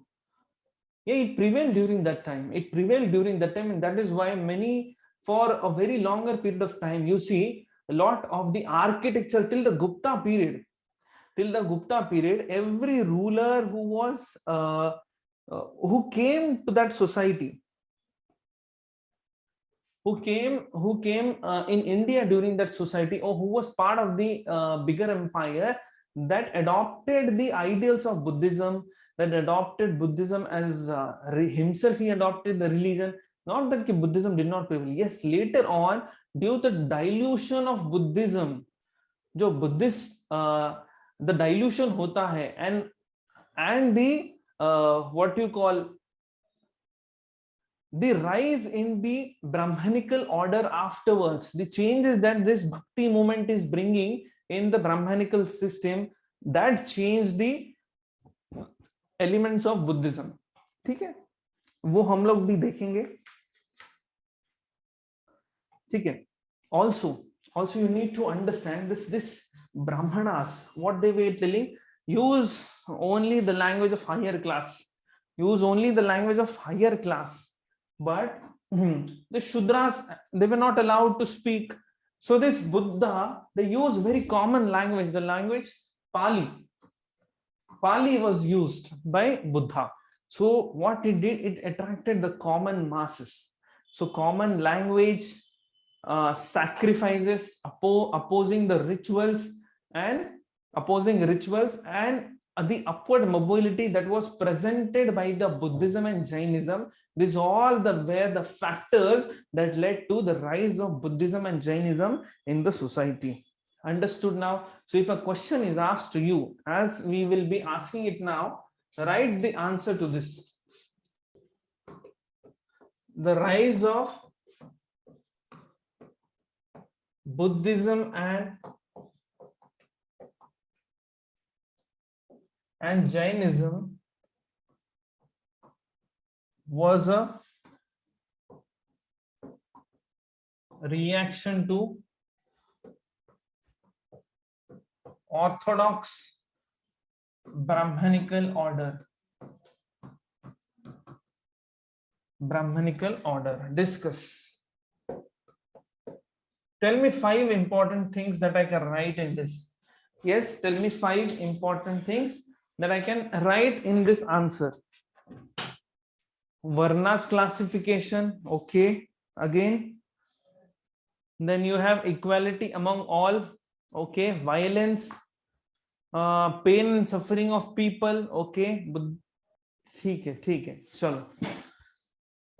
Yeah, it prevailed during that time. And that is why for a very longer period of time, you see a lot of the architecture till the Gupta period, every ruler who was who came to that society, who came in India during that society, or who was part of the bigger empire that adopted the ideals of Buddhism, that adopted Buddhism as himself he adopted the religion. Not that Buddhism did not prevail. Yes, later on, due to the dilution of Buddhism, जो Buddhist the dilution होता है, and the what you call the rise in the Brahmanical order afterwards, the changes that this Bhakti movement is bringing in the Brahmanical system, that changed the elements of Buddhism. ठीक है, वो हम लोग भी देखेंगे. ठीक है. Also you need to understand this Brahmanas, what they were telling, use only the language of higher class, but the Shudras, they were not allowed to speak. So this Buddha, they use very common language, the language Pali was used by Buddha. So what it did, it attracted the common masses. So common language, sacrifices, opposing rituals and the upward mobility that was presented by the Buddhism and Jainism. These all were the factors that led to the rise of Buddhism and Jainism in the society. Understood now? So if a question is asked to you, as we will be asking it now, write the answer to this. The rise of Buddhism and Jainism was a reaction to orthodox Brahmanical order. Brahmanical order. Discuss. Tell me 5 important things that I can write in this. Yes, tell me 5 important things that I can write in this answer. Varnas classification. Okay. Again. Then you have equality among all. Okay. Violence. Pain and suffering of people. Okay. ठीक है चलो.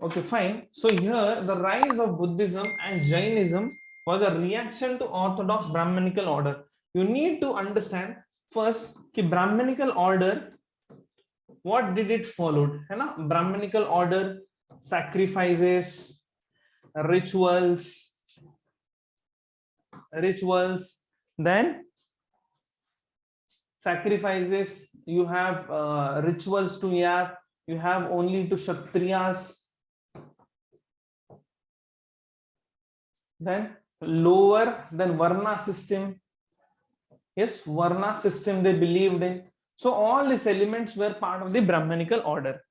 Okay, fine. So here the rise of Buddhism and Jainism was a reaction to orthodox Brahmanical order. You need to understand first कि Brahmanical order, what did it followed, है ना? Brahmanical order, sacrifices, rituals, then sacrifices, you have rituals to you have only to Kshatriyas, then lower than Varna system. Yes, Varna system they believed in. So all these elements were part of the Brahmanical order.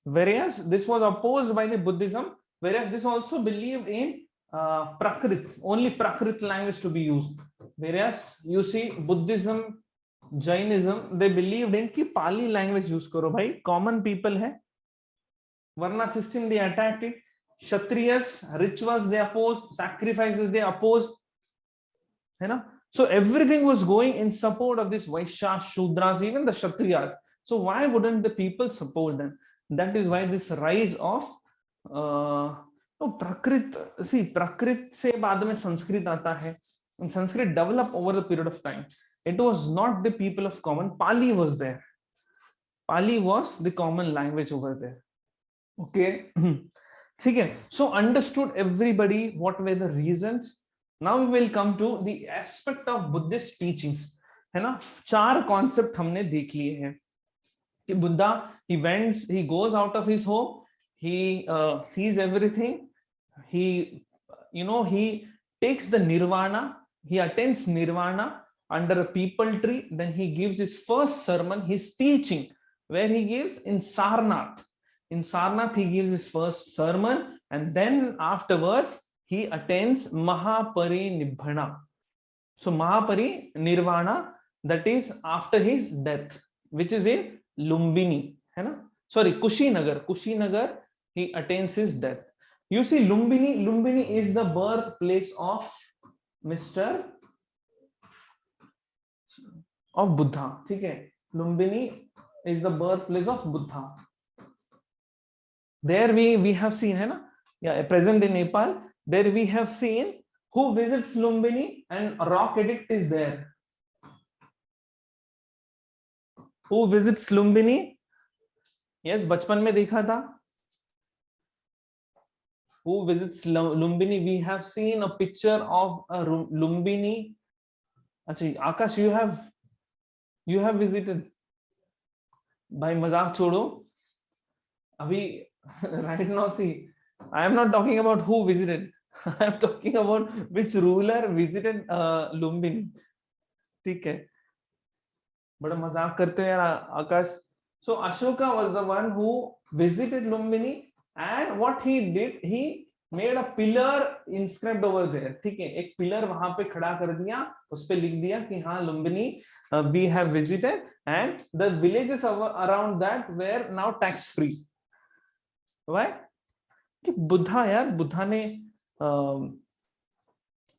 Whereas this was opposed by the Buddhism, whereas this also believed in Prakrit, only Prakrit language to be used. Whereas you see Buddhism, Jainism, they believed in कि Pali language use करो भाई, common people है. Varna system they attacked it. Kshatriyas, rituals they opposed, sacrifices they opposed. है ना? So everything was going in support of this Vaishyas, Shudras, even the Kshatriyas. So why wouldn't the people support them? That is why this rise of Prakrit. See, Prakrit से बाद में Sanskrit आता है. And Sanskrit developed over the period of time. It was not the people of common. Pali was there. Pali was the common language over there. Okay. Okay. So understood everybody what were the reasons. Now we will come to the aspect of Buddhist teachings. है ना? 4 concept हमने देख लिए हैं कि Buddha, he goes out of his home, he sees everything, he takes the nirvana, he attends nirvana under a peepal tree, then he gives his first sermon, his teaching, where he gives in Sarnath. In Sarnath he gives his first sermon, and then afterwards he attends Mahaparinibbana. So Mahaparinirvana, that is after his death, which is in Lumbini, है ना? Sorry, Kushinagar, he attains his death. You see, Lumbini is the birthplace of Buddha. ठीक है? Lumbini is the birthplace of Buddha. There we have seen, है ना? Yeah, present in Nepal. There we have seen who visits Lumbini, and rock edict is there. Who visits Lumbini? Yes, बचपन में देखा था. Who visits Lumbini? We have seen a picture of a Lumbini. अच्छा, Akash, you have visited. भाई मजाक छोड़ो. अभी right now, see, I am not talking about who visited. I am talking about which ruler visited Lumbini. ठीक है. बड़ा मजाक करते हैं यार आकाश. So Ashoka was the one who visited Lumbini, and what he did, he made a pillar inscribed over there. ठीक है, एक पिलर वहां पे खड़ा कर दिया, उस पे लिख दिया कि हाँ Lumbini we have visited, and the villages around that were now tax free. Why? कि बुद्धा यार,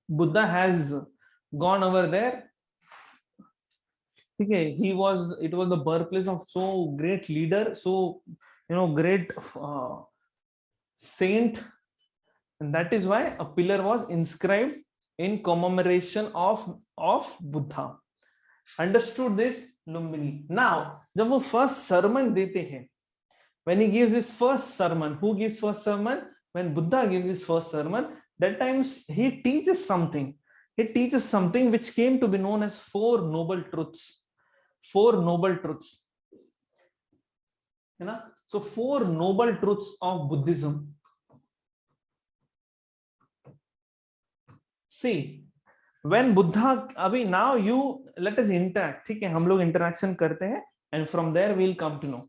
Buddha has gone over there. ठीक है, it was the birthplace of so great leader, so great saint, and that is why a pillar was inscribed in commemoration of Buddha. Understood this, Lumbini? Now, जब वो first sermon देते हैं, when he gives his first sermon, who gives first sermon? When Buddha gives his first sermon, that times he teaches something. He teaches something which came to be known as Four Noble Truths. Four Noble Truths. है ना? So Four Noble Truths of Buddhism. See, when Buddha, अभी now you let us interact, ठीक है? हम लोग interaction करते हैं, and from there we'll come to know.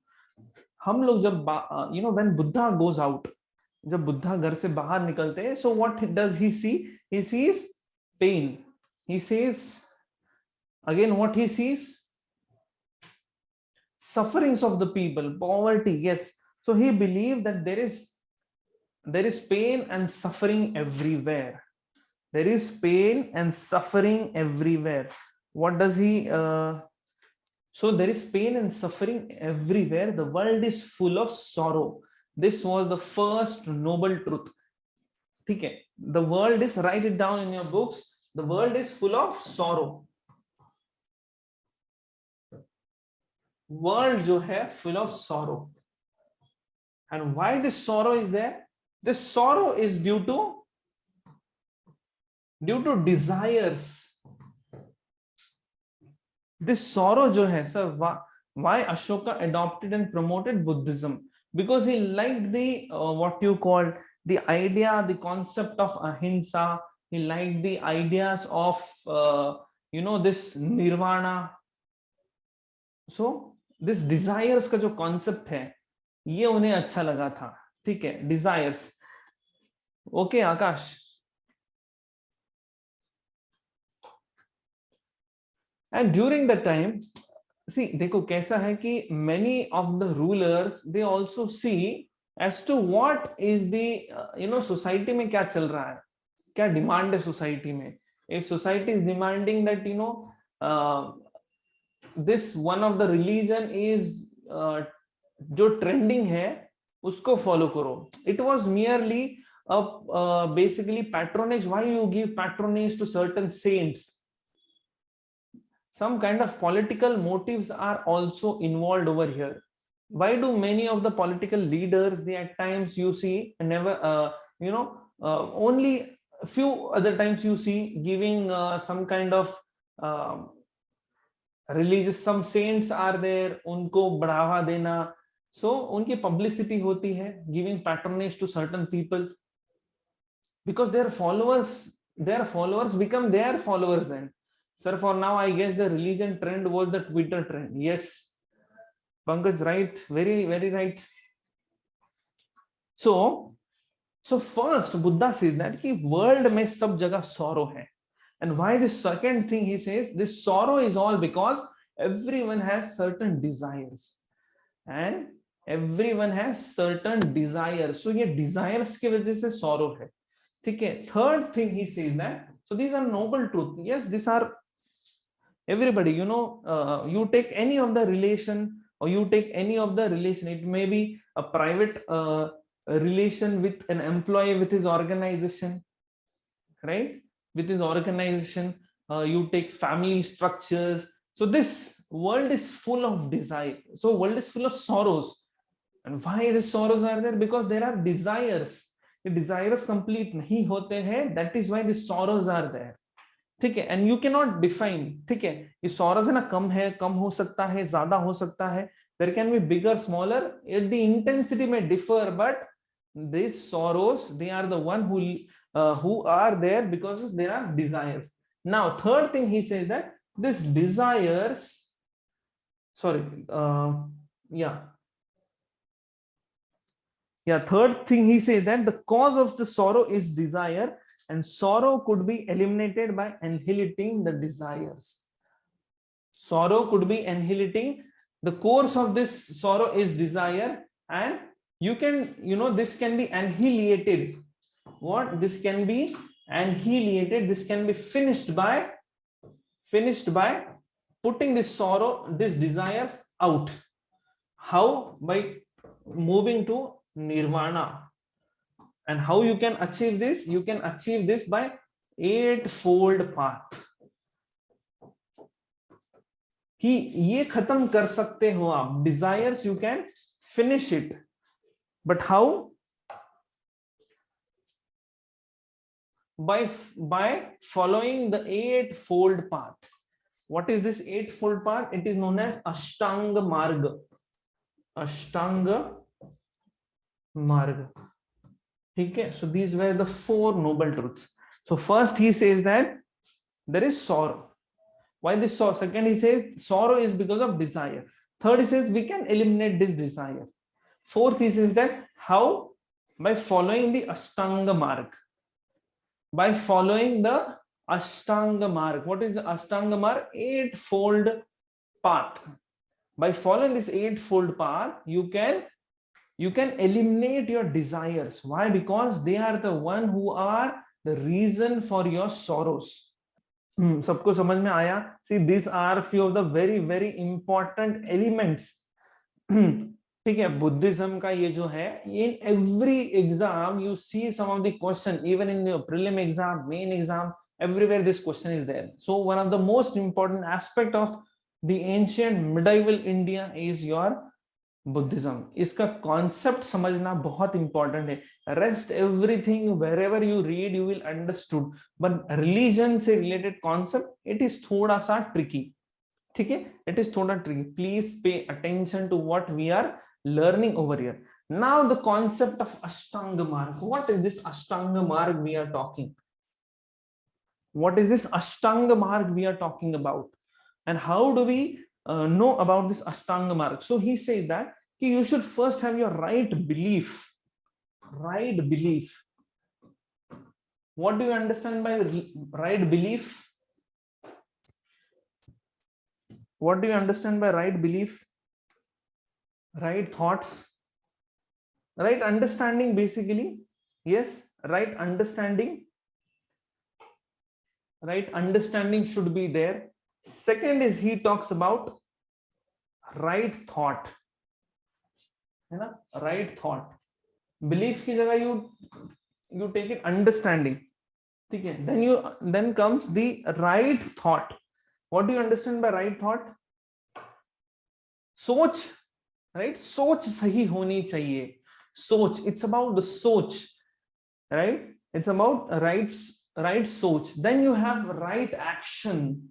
हम लोग जब when Buddha goes out, जब बुद्धा घर से बाहर निकलते हैं, so what does he see? He sees pain. He sees, again, what he sees? Sufferings of the people, poverty. Yes. So he believed that there is pain and suffering everywhere. There is pain and suffering everywhere. What does he? So there is pain and suffering everywhere. The world is full of sorrow. This was the first noble truth. Okay. The world is, write it down in your books. The world is full of sorrow. World जो है full of sorrow. And why this sorrow is there? This sorrow is due to desires. This sorrow जो है, sir, why Ashoka adopted and promoted Buddhism? Because he liked the what you call the idea, the concept of ahimsa. He liked the ideas of this nirvana. So this desires का जो concept है, ये उन्हें अच्छा लगा था. ठीक है, desires. Okay, Akash. And during that time, see, देखो कैसा है कि many of the rulers, they also see as to what is the society में क्या चल रहा है, क्या demand है society में. If society is demanding that this one of the religion is जो trending है उसको follow करो. It was merely basically patronage. Why you give patronage to certain saints? Some kind of political motives are also involved over here. Why do many of the political leaders, they at times you see never only a few other times you see giving some kind of religious, some saints are there, उनको बढ़ावा देना, so उनकी publicity होती है, giving patronage to certain people, because their followers become their followers then. Sir, for now I guess the religion trend was the Twitter trend. Yes, Pankaj, right, very very right. So first Buddha says that कि world में सब जगह sorrow है. And why this second thing he says, this sorrow is all because everyone has certain desires. And everyone has certain desires. So ये desires की वजह से sorrow है. ठीक है. Third thing he says that, so these are noble truth. Yes, these are everybody, you take any of the relation, or you take any of the relation, it may be a private relation with an employee with his organization, right? With his organization, you take family structures. So this world is full of desire. So world is full of sorrows. And why the sorrows are there? Because there are desires. The desires complete nahi hote hai. That is why the sorrows are there. ठीक है. And you cannot define. ठीक है. ये sorrows है ना, कम हो सकता है, ज़्यादा हो सकता है. There can be bigger, smaller. The intensity may differ, but these sorrows, they are the one who are there because there are desires. Now, third thing he says that this desires, third thing he says that the cause of the sorrow is desire, and sorrow could be eliminated by annihilating the desires. Sorrow could be annihilating. The course of this sorrow is desire, and you can, this can be annihilated. What? This can be annihilated. This can be finished by putting this sorrow, these desires out. How? By moving to nirvana. And how you can achieve this? You can achieve this by eightfold path कि ये खत्म कर सकते हो आप, desires you can finish it, but how? By following the eightfold path. What is this eightfold path? It is known as Ashtanga Marg. Ashtanga Marg. Okay, so these were the four noble truths. So first he says that there is sorrow. Why this sorrow? Second he says sorrow is because of desire. Third he says we can eliminate this desire. Fourth he says that how? By following the Ashtanga Marg. By following the Ashtanga Marg. What is the Ashtanga Marg? Eightfold path. By following this eightfold path, you can eliminate your desires. Why? Because they are the one who are the reason for your sorrows. सबको समझ में आया? See, these are few of the very very important elements. ठीक है, Buddhism का ये जो है, in every exam you see some of the question, even in your prelim exam, main exam, everywhere this question is there. So one of the most important aspect of the ancient medieval India is your Buddhism. इसका concept समझना बहुत important है. Rest everything wherever you read you will understood, but religion से related concept it is थोड़ा सा tricky. ठीक है, it is थोड़ा tricky. Please pay attention to what we are learning over here. Now the concept of Ashtanga Marg. What is this Ashtanga Marg we are talking? What is this Ashtanga Marg we are talking about? And how do we know about this Ashtanga Marg? So he says that you should first have your right belief. Right belief. What do you understand by right belief? What do you understand by right belief? Right thoughts, right understanding basically. Yes, right understanding. Right understanding should be there. Second is he talks about right thought. है ना? Right thought. Belief की जगह you take it understanding. ठीक है? Then comes the right thought. What do you understand by right thought? सोच. Right? सोच सही होनी चाहिए. सोच. It's about the सोच. Right? It's about right सोच. Then you have right action.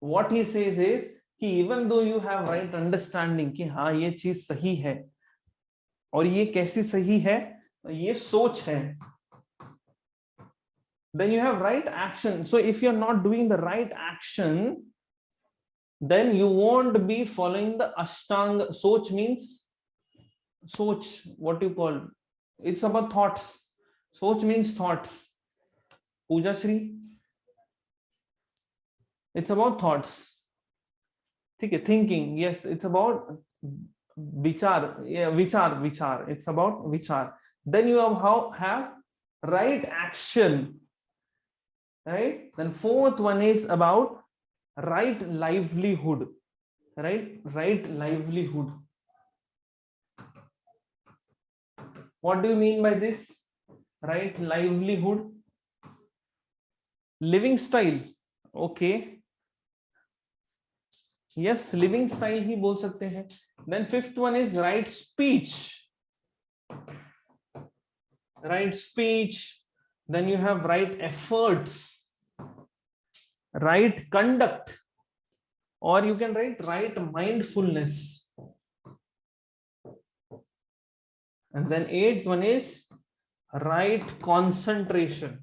What he says is कि even though you have right understanding कि हाँ ये चीज सही है और ये कैसी सही है, ये सोच है. Then you have right action. So if you're not doing the right action, then you won't be following the Ashtanga. Soch means soch, what you call, it's about thoughts. Soch means thoughts. Pooja Shri, it's about thoughts. Okay, thinking. Yes, it's about vichar. Yeah, vichar. It's about vichar. Then you have right action. Right. Then fourth one is about right livelihood. Right livelihood. What do you mean by this? Right livelihood. Living style. Okay. Yes, living style ही बोल सकते हैं. Then fifth one is right speech. Right speech. Then you have right efforts. Right conduct. Or you can write right mindfulness. And then eighth one is right concentration.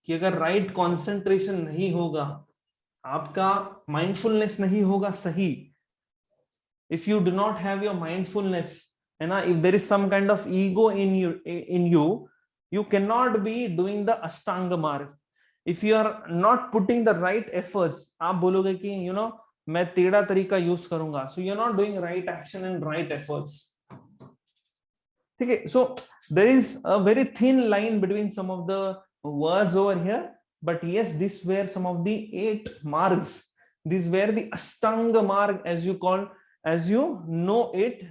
कि अगर right concentration नहीं होगा, आपका mindfulness नहीं होगा सही. If you do not have your mindfulness, and if there is some kind of ego in you, you cannot be doing the Ashtanga Marg. If you are not putting the right efforts, आप बोलोगे कि मैं टेढ़ा तरीका use करूंगा. So you are not doing right action and right efforts. Okay, so there is a very thin line between some of the words over here, but yes, these were some of the 8 margs. These were the Ashtanga Marg, as you know it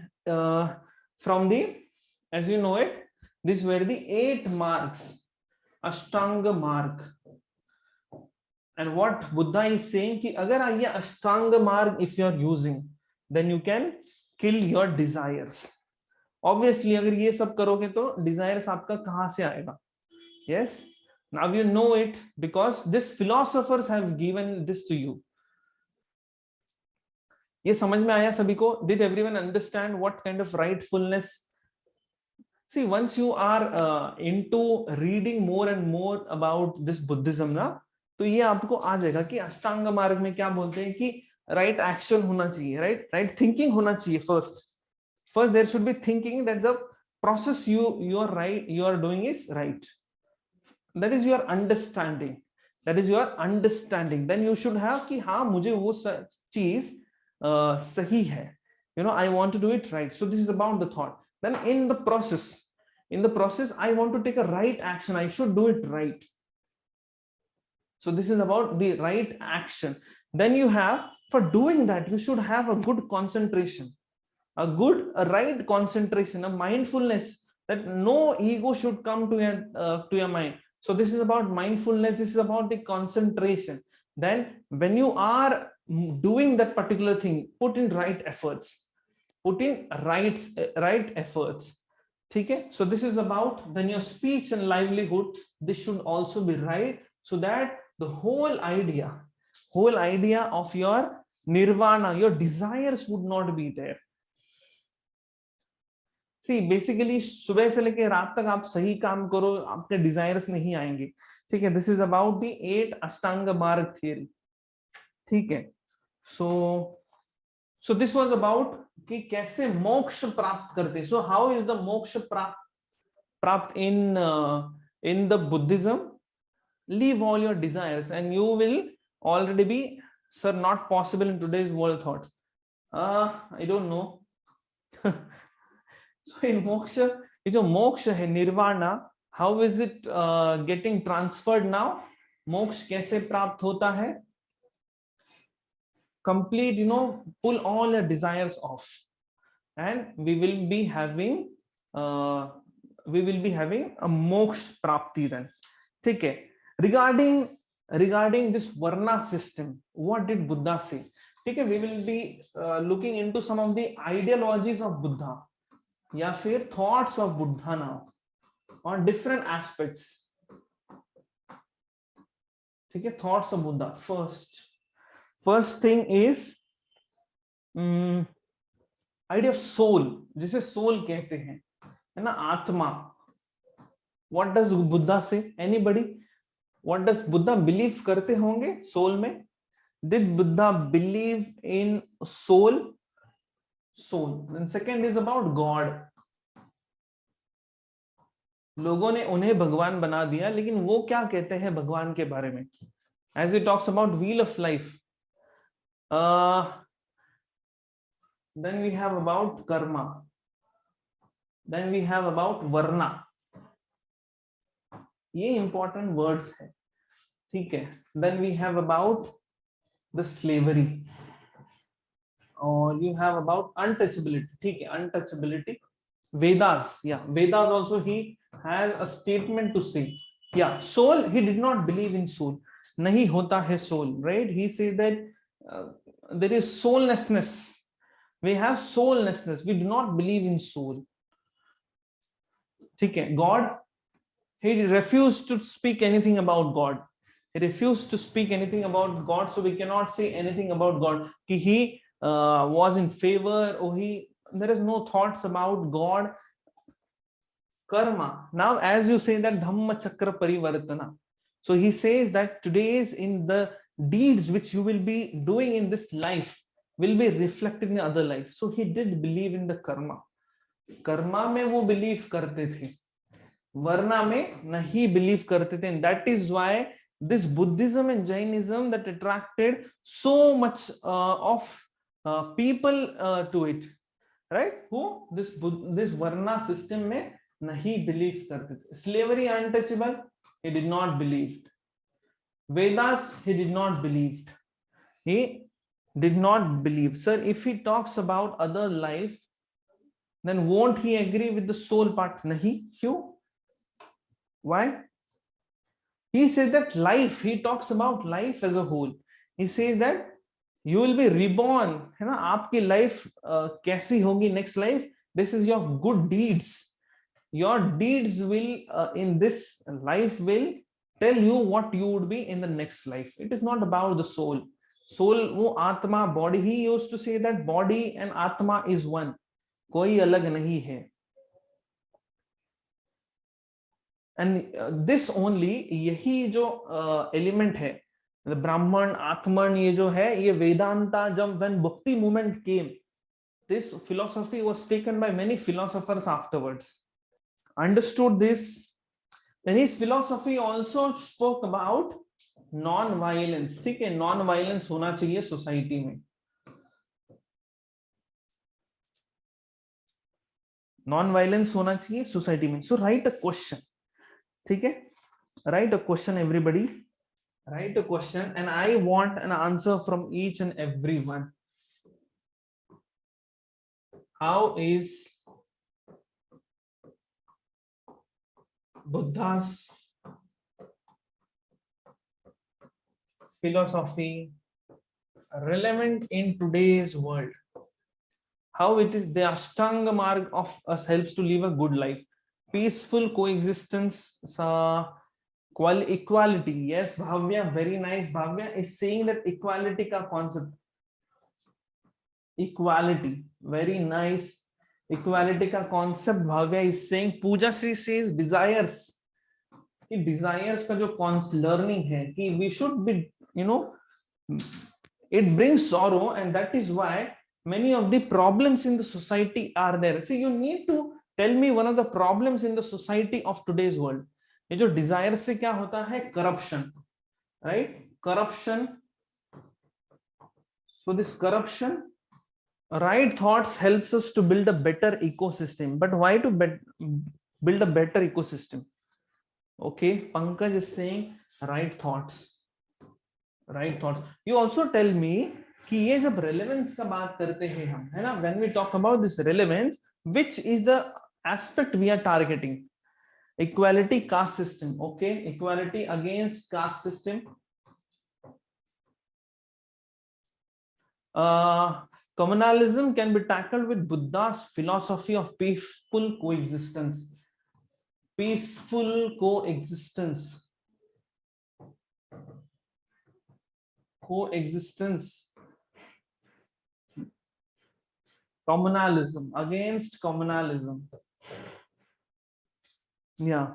These were the 8 marks, Ashtanga Marg. And what Buddha is saying कि अगर ये Ashtanga Marg if you are using, then you can kill your desires. Obviously, अगर ये सब करोगे तो desires आपका कहाँ से आएगा? Yes. Now you know it because these philosophers have given this to you. ये समझ में आया सभी को? Did everyone understand what kind of rightfulness? See, once you are into reading more and more about this Buddhism ना, तो ये आपको आ जाएगा कि अष्टांग मार्ग में क्या बोलते हैं कि right action होना चाहिए, right thinking होना चाहिए first there should be thinking that the process you are doing is right. That is your understanding. Then you should have कि हाँ मुझे वो चीज सही है. I want to do it right. So this is about the thought. Then in the process I want to take a right action. I should do it right. So this is about the right action. Then you have, for doing that, you should have a good concentration, a right concentration, a mindfulness, that no ego should come to your mind. So this is about mindfulness. This is about the concentration. Then when you are doing that particular thing, put in right efforts. Okay? So this is about, then your speech and livelihood, this should also be right, so that the whole idea of your nirvana, your desires would not be there. See, basically सुबह से लेके रात तक आप सही काम करो, आपके desires नहीं आएंगे. ठीक है? This is about the 8 Ashtanga Marg theory. ठीक है? So this was about कि कैसे मोक्ष प्राप्त करते. So how is the moksha प्राप्त in the Buddhism? Leave all your desires and you will already be, sir, not possible in today's world thoughts. I don't know. So in moksha, ये जो मोक्ष है, nirvana, how is it getting transferred now? मोक्ष कैसे प्राप्त होता है? Complete, pull all your desires off, and we will be having a moksha prapti then. ठीक है? Regarding this varna system, what did Buddha say? Okay, we will be looking into some of the ideologies of Buddha, या फिर thoughts of Buddha now on different aspects. ठीक है? Thoughts of Buddha. First thing is idea of soul, जिसे soul कहते हैं, है ना, आत्मा. What does Buddha say? Anybody? What does Buddha believe करते होंगे soul में? Did Buddha believe in soul? Then second is about God. लोगों ने उन्हें भगवान बना दिया, लेकिन वो क्या कहते हैं भगवान के बारे में? As he talks about wheel of life. Then we have about karma. Then we have about varna. ये important words है. ठीक है? Then we have about the slavery, or you have about untouchability. ठीक है? Untouchability. Vedas, Vedas also he has a statement to say. Soul, he did not believe in soul. नहीं होता है soul, right? He says that there is soullessness. We have soullessness. We do not believe in soul. ठीक है? God, he refused to speak anything about God. He refused to speak anything about God, so we cannot say anything about God. He was in favor, or there is no thoughts about God. Karma. Now, as you say that Dhamma Chakra Parivartana, so he says that today's in the deeds which you will be doing in this life will be reflected in the other life. So he did believe in the karma. Karma में वो believe करते थे, varna में नहीं believe करते थे. And that is why this Buddhism and Jainism that attracted so much of people to it, right? Who this varna system में नहीं believe करते थे. Slavery untouchable, he did not believe. Vedas, he did not believe. He did not believe. Sir, if he talks about other life, then won't he agree with the soul part? Nahi. Kyun? Why? He says that life, he talks about life as a whole. He says that you will be reborn, है ना, आपकी life कैसी होगी next life? This is your good deeds. Your deeds will in this life will tell you what you would be in the next life. It is not about the soul. Soul, वो आत्मा, body. He used to say that body and आत्मा is one. कोई अलग नहीं है. And this only, यही जो element है, the Brahman, Atman, ये जो है, ये Vedanta, जब when Bhakti movement came, this philosophy was taken by many philosophers afterwards. Understood this. Then his philosophy also spoke about non-violence. ठीक है, non-violence होना चाहिए society में. Non-violence होना चाहिए society में. So write a question. ठीक है, write a question, everybody. Write a question, and I want an answer from each and every one. How is Buddha's philosophy relevant in today's world? How it is the Ashtanga Marg of us helps to live a good life, peaceful coexistence, equality. Yes, Bhavya, very nice. Bhavya is saying that equality ka concept. Equality, very nice. Equality ka concept Bhavya is saying. Pooja Sri says desires. कि desires का जो learning है कि we should be, you know, it brings sorrow, and that is why many of the problems in the society are there. See, you need to tell me one of the problems in the society of today's world. ये जो desire से क्या होता है? Corruption, right? Corruption. So this corruption, right thoughts helps us to build a better ecosystem. But why to build a better ecosystem? Okay, Pankaj is saying right thoughts. Right thoughts. You also tell me कि ये जब relevance का बात करते हैं हम, है ना? When we talk about this relevance, which is the aspect we are targeting? Equality, caste system. Okay, equality against caste system. Communalism can be tackled with Buddha's philosophy of peaceful coexistence. Peaceful coexistence. Coexistence. Communalism, against communalism. Yeah.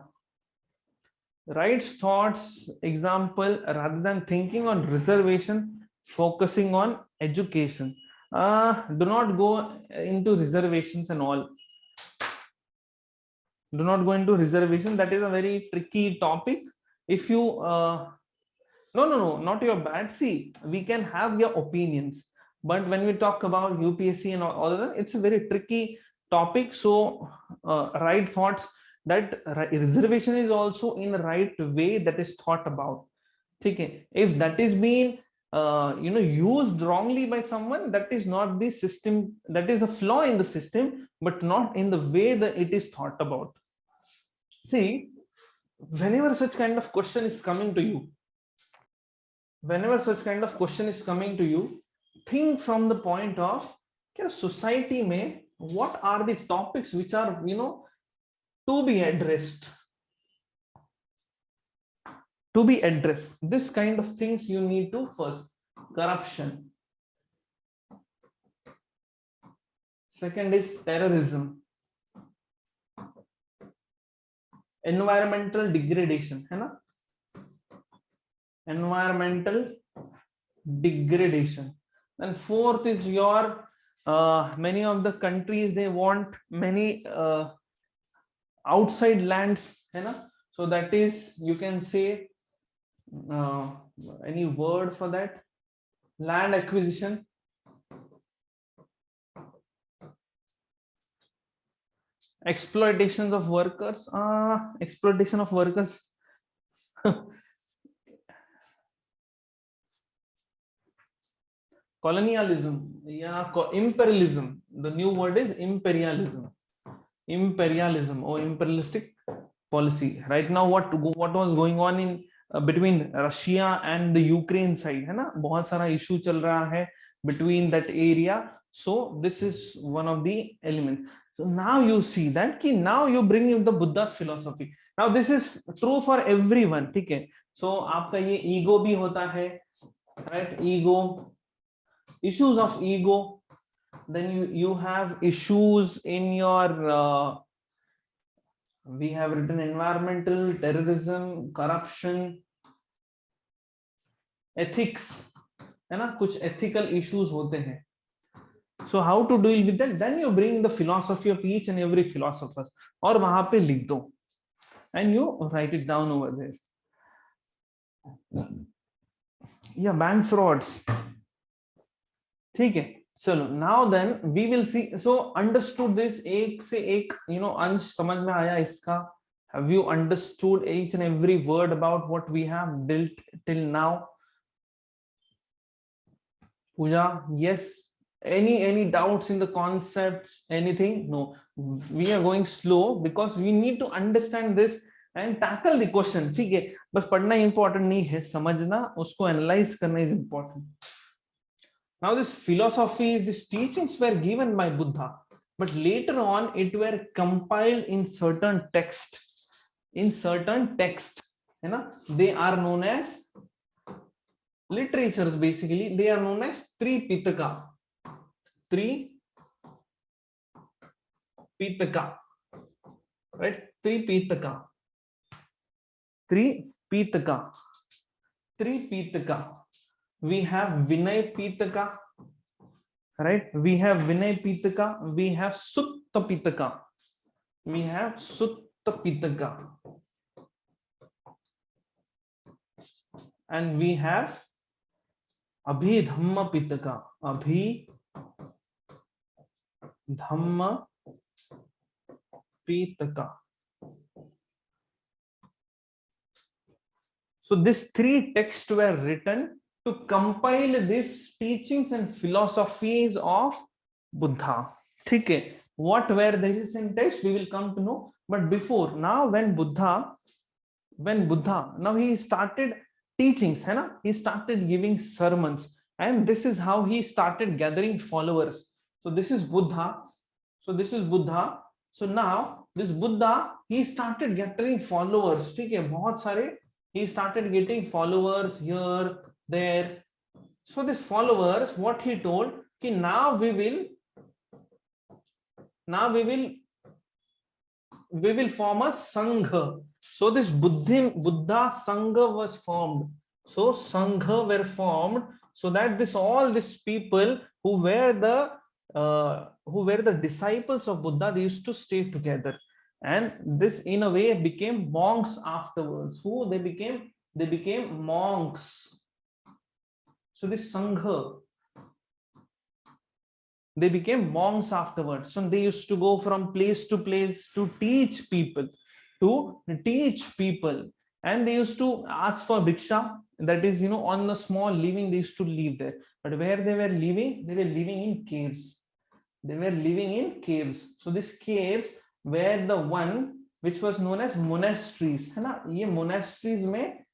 Right thoughts, example, rather than thinking on reservation, focusing on education. Do not go into reservations and all. Do not go into reservation. That is a very tricky topic. If you no, not your bad. See, we can have your opinions, but when we talk about UPSC and all of that, it's a very tricky topic. So right thoughts, that reservation is also in the right way, that is thought about. Okay, if that is being used wrongly by someone, that is not the system, that is a flaw in the system, but not in the way that it is thought about. See, whenever such kind of question is coming to you, think from the point of society mein, what are the topics which are to be addressed. This kind of things you need to first. Corruption. Second is terrorism. Environmental degradation, है ना? Environmental degradation. And fourth is your many of the countries, they want many outside lands, है ना? So that is, you can say any word for that? Land acquisition. Exploitations of workers. Exploitation of workers. colonialism, yeah, imperialism. The new word is imperialism. Imperialism or imperialistic policy. Right now, what was going on in between Russia and the Ukraine side, है ना? बहुत सारा issue चल रहा है between that area. So this is one of the elements. So now you see that कि now you bring in the Buddha's philosophy. Now this is true for everyone, ठीक है? So आपका ये ego भी होता है, right? Ego, issues of ego. Then you have issues in your we have written environmental, terrorism, corruption, ethics, है ना? कुछ ethical issues होते हैं. So how to deal with that? Then you bring the philosophy of each and every philosopher और वहां पे लिख दो and you write it down over there. Yeah, bank frauds. ठीक है. So now then we will see. So understood this एक से एक अंश समझ में आया इसका. Have you understood each and every word about what we have dealt till now? Pooja, yes. Any doubts in the concepts? Anything? No. We are going slow because we need to understand this and tackle the question. ठीक है. बस पढ़ना important नहीं है, समझना उसको analyze करना is important. Now this philosophy, these teachings were given by Buddha, but later on it were compiled in certain text. In certain text, you know, they are known as literatures. Basically, they are known as Tripitaka. Tripitaka, right? Tripitaka. We have Vinay Pitaka, right? We have Vinay Pitaka. We have Sutta Pitaka. We have Sutta Pitaka. And we have Abhidhamma Pitaka. Abhidhamma Pitaka. So these three texts were written to compile these teachings and philosophies of Buddha. Okay, what were these in text? We will come to know. But before, now when Buddha, now he started teachings, है ना? He started giving sermons, and this is how he started gathering followers. So this is Buddha. So now this Buddha, he started gathering followers. ठीक है, बहुत सारे. He started getting followers here, there. So these followers, what he told, कि now we will form a Sangha. So this Buddha Sangha was formed. So Sangha were formed so that all these people who were the disciples of Buddha, they used to stay together. And this in a way became monks afterwards. Who they became monks. So this Sangha, they became monks afterwards. So they used to go from place to place to teach people. And they used to ask for bhiksha. That is, on the small living, they used to live there. But where they were living in caves. So these caves were the one which was known as monasteries. है ना? ये monasteries में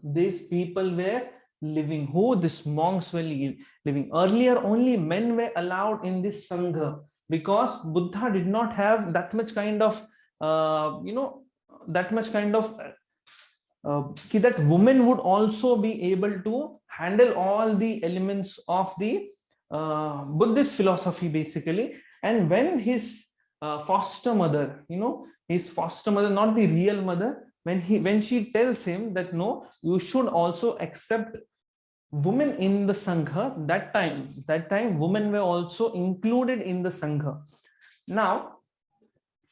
these people were living. Who? These monks were living. Earlier, only men were allowed in this Sangha because Buddha did not have that much kind of, that women would also be able to handle all the elements of the Buddhist philosophy, basically. And when his foster mother, his foster mother, not the real mother, when she tells him that no, you should also accept women in the Sangha, that time women were also included in the Sangha. Now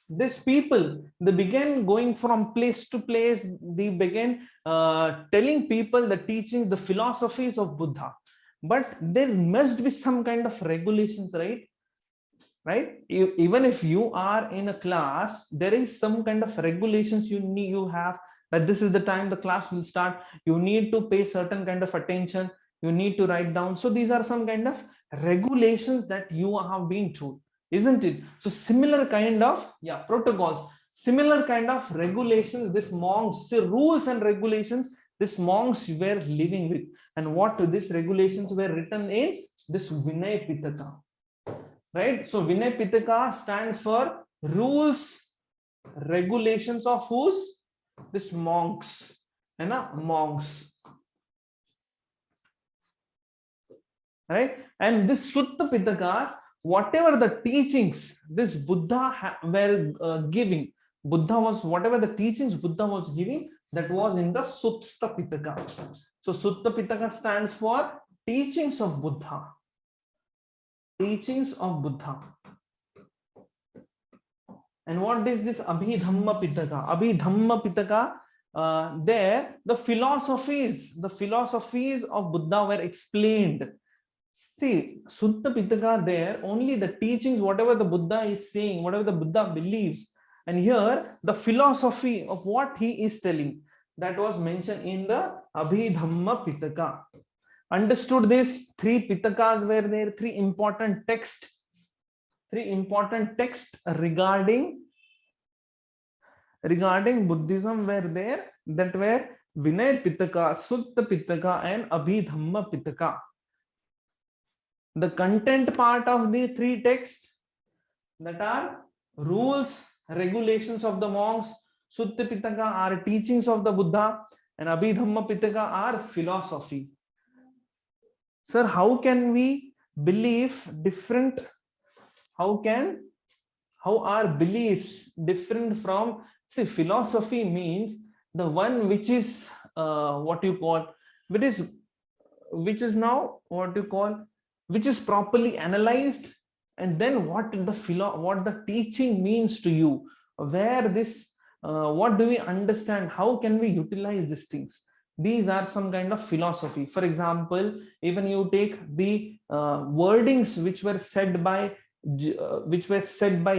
these people, they began going from place to place. They began telling people the teachings, the philosophies of Buddha. But there must be some kind of regulations, right? Even if you are in a class, there is some kind of regulations you have, that this is the time the class will start. You need to pay certain kind of attention. You need to write down. So these are some kind of regulations that you have been told, isn't it? So similar kind of protocols, similar kind of regulations, this monks, rules and regulations this monks were living with. And what these regulations were written in this Vinay Pitaka, right? So Vinay Pitaka stands for rules, regulations of whose? This monks, and monks, right? And this Sutta Pitaka, whatever the teachings this Buddha were giving, Buddha was, whatever the teachings Buddha was giving, that was in the Sutta Pitaka. So Sutta Pitaka stands for teachings of Buddha. Teachings of Buddha. And what is this Abhidhamma Pitaka? Abhidhamma Pitaka, there the philosophies of Buddha were explained. See, Sutta Pitaka, there only the teachings, whatever the Buddha is saying, whatever the Buddha believes. And here the philosophy of what he is telling, that was mentioned in the Abhidhamma Pitaka. Understood this? Three Pitakas were there, three important texts regarding Buddhism were there, that were Vinay Pitaka, Sutta Pitaka, and Abhidhamma Pitaka. The content part of the three texts, that are rules, regulations of the monks, Sutta Pitaka are teachings of the Buddha, and Abhidhamma Pitaka are philosophy. Sir, how can we believe different? How are beliefs different from, see, philosophy means the one which is which is properly analyzed, and then what the teaching means to you, where this what do we understand, how can we utilize these things. These are some kind of philosophy. For example, even you take the wordings which were said by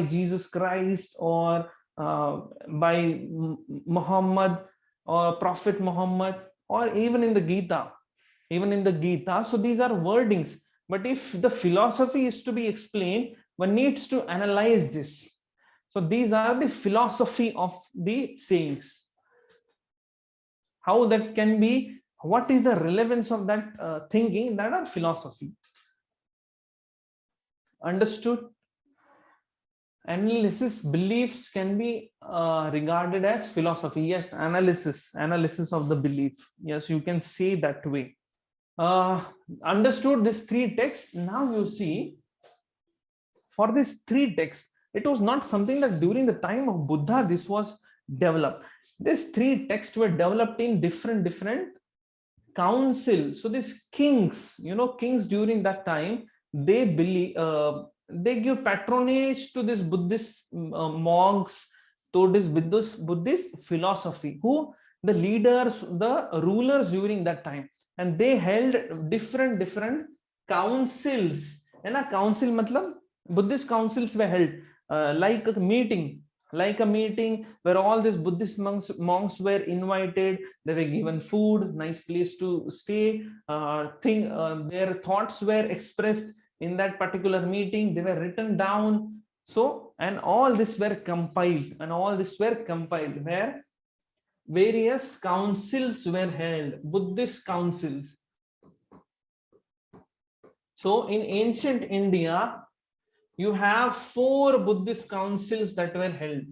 Jesus Christ, or by Muhammad, or Prophet Muhammad, or even in the Gita. So these are wordings. But if the philosophy is to be explained, one needs to analyze this. So these are the philosophy of the sayings. How that can be, what is the relevance of that thinking, that are philosophy. Understood? Analysis, beliefs can be regarded as philosophy. Yes, analysis of the belief. Yes, you can say that way. Understood these three texts. Now you see, for these three texts, it was not something that during the time of Buddha this was developed. These three texts were developed in different councils. So these kings, kings during that time, they believe, they give patronage to this Buddhist monks, to this Buddhist philosophy, who the leaders, the rulers during that time, and they held different councils. And a council matlab Buddhist councils were held like a meeting where all these Buddhist monks were invited. They were given food, nice place to stay, their thoughts were expressed in that particular meeting. They were written down. So, and all this were compiled, where various councils were held, Buddhist councils. So in ancient India, you have 4 Buddhist councils that were held.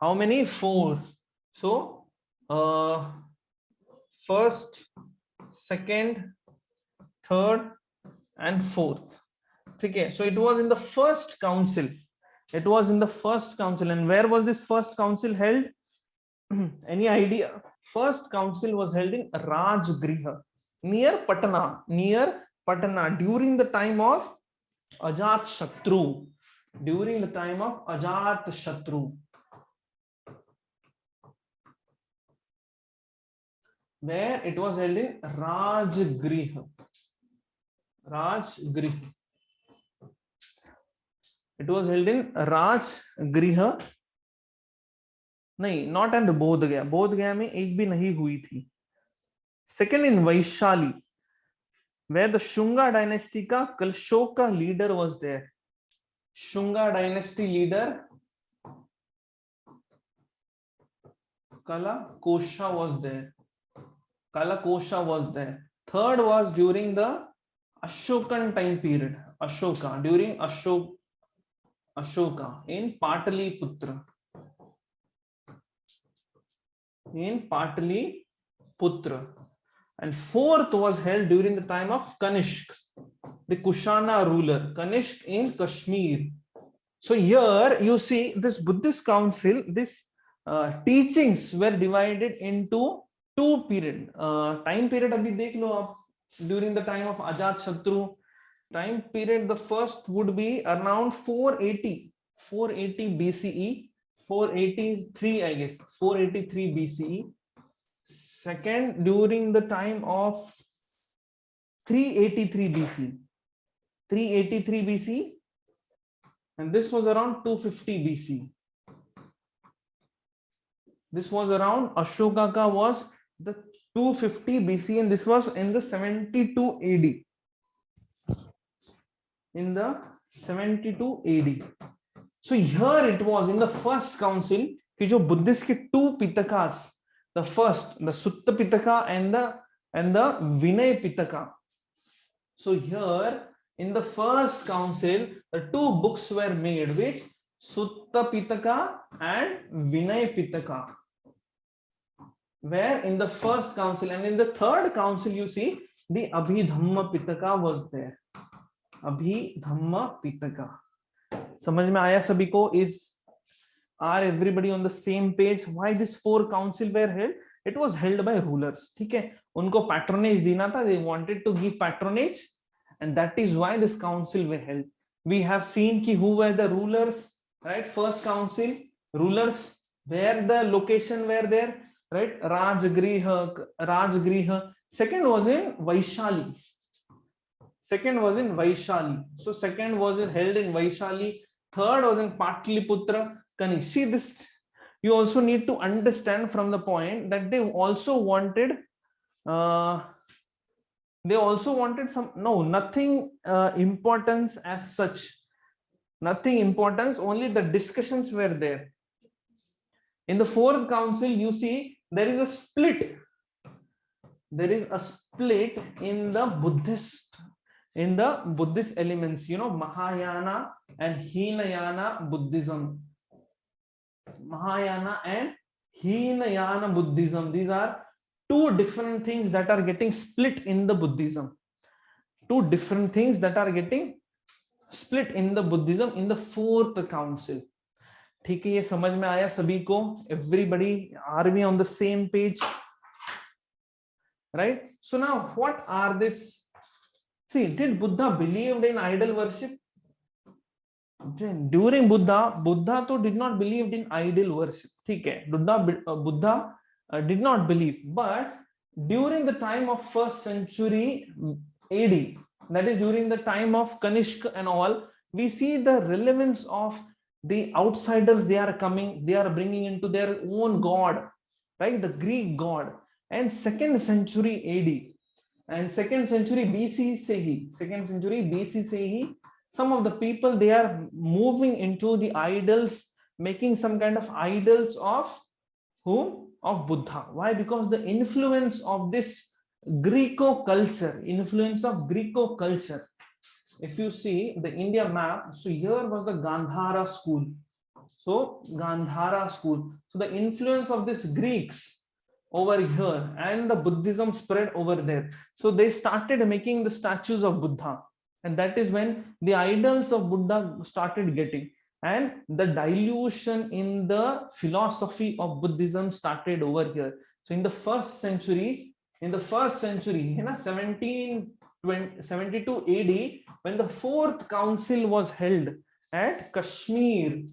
How many? 4. So first, second, third, and fourth. Okay, so it was in the first council. And where was this first council held? Any idea? First council was held in Rajgriha, near Patna, during the time of Ajat Shatru. Where it was held in Rajgriha. It was held in Rajgriha. नहीं, not at बोध गया में एक भी नहीं हुई थी. Second in Vaishali. where the Shunga dynasty ka Kalshoka leader was there. Shunga dynasty leader Kalakosha was there. Kalakosha was there. Third was during the Ashokan time period. Ashoka, during Ashoka in Pataliputra. In Pataliputra. And fourth was held during the time of Kanishk, the Kushana ruler. Kanishk in Kashmir. So here you see this Buddhist council, this teachings were divided into two period. Time period abhi dekh lo aap. During the time of Ajat Shatru time period, the first would be around 480 BCE, 483 I guess, 483 BCE. Second, during the time of 383 BC, 383 BC, and this was around 250 BC. This was around Ashoka was the 250 BC, and this was in the 72 AD. In the 72 AD. So here it was in the first council कि जो Buddhist के two Pitakas, the first, the Sutta Pitaka and the Vinay Pitaka. So here in the first council, the two books were made, which Sutta Pitaka and Vinay Pitaka. Where in the first council, and in the third council you see the Abhidhamma Pitaka was there. Abhidhamma Pitaka. समझ में आया सभी को? Are everybody on the same page? Why this four council were held? It was held by rulers. ठीक है, उनको patronage देना था. They wanted to give patronage, and that is why this council were held. We have seen ki who were the rulers, right? First council, rulers, where the location were there, right? Rajgriha. Second was in Vaishali. So second was held in Vaishali. Third was in Pataliputra. Kanish. See this, you also need to understand from the point that they also wanted nothing importance as such. Nothing importance, only the discussions were there. In the fourth council, you see there is a split. There is a split in the Buddhist elements, Mahayana and Hinayana Buddhism. Mahayana and Hinayana Buddhism. These are two different things that are getting split in the Buddhism. Two different things that are getting split in the Buddhism in the fourth council. ठीक है, ये समझ में आया सभी को? Everybody, are we on the same page? Right? So now, what are this? See, did Buddha believed in idol worship? During Buddha तो did not believe in idol worship. ठीक है, Buddha did not believe, but during the time of 1st century AD, that is during the time of Kanishk and all, we see the relevance of the outsiders. They are coming, they are bringing into their own god, right? The Greek god. And 2nd century AD and 2nd century BC से ही some of the people, they are moving into the idols, making some kind of idols of whom? Of Buddha. Why? Because the influence of this Greco culture, if you see the India map, so here was the Gandhara school. So the influence of this Greeks over here, and the Buddhism spread over there. So they started making the statues of Buddha, and that is when the idols of Buddha started getting, and the dilution in the philosophy of Buddhism started over here. So in the first century, 1772 AD, when the fourth council was held at Kashmir,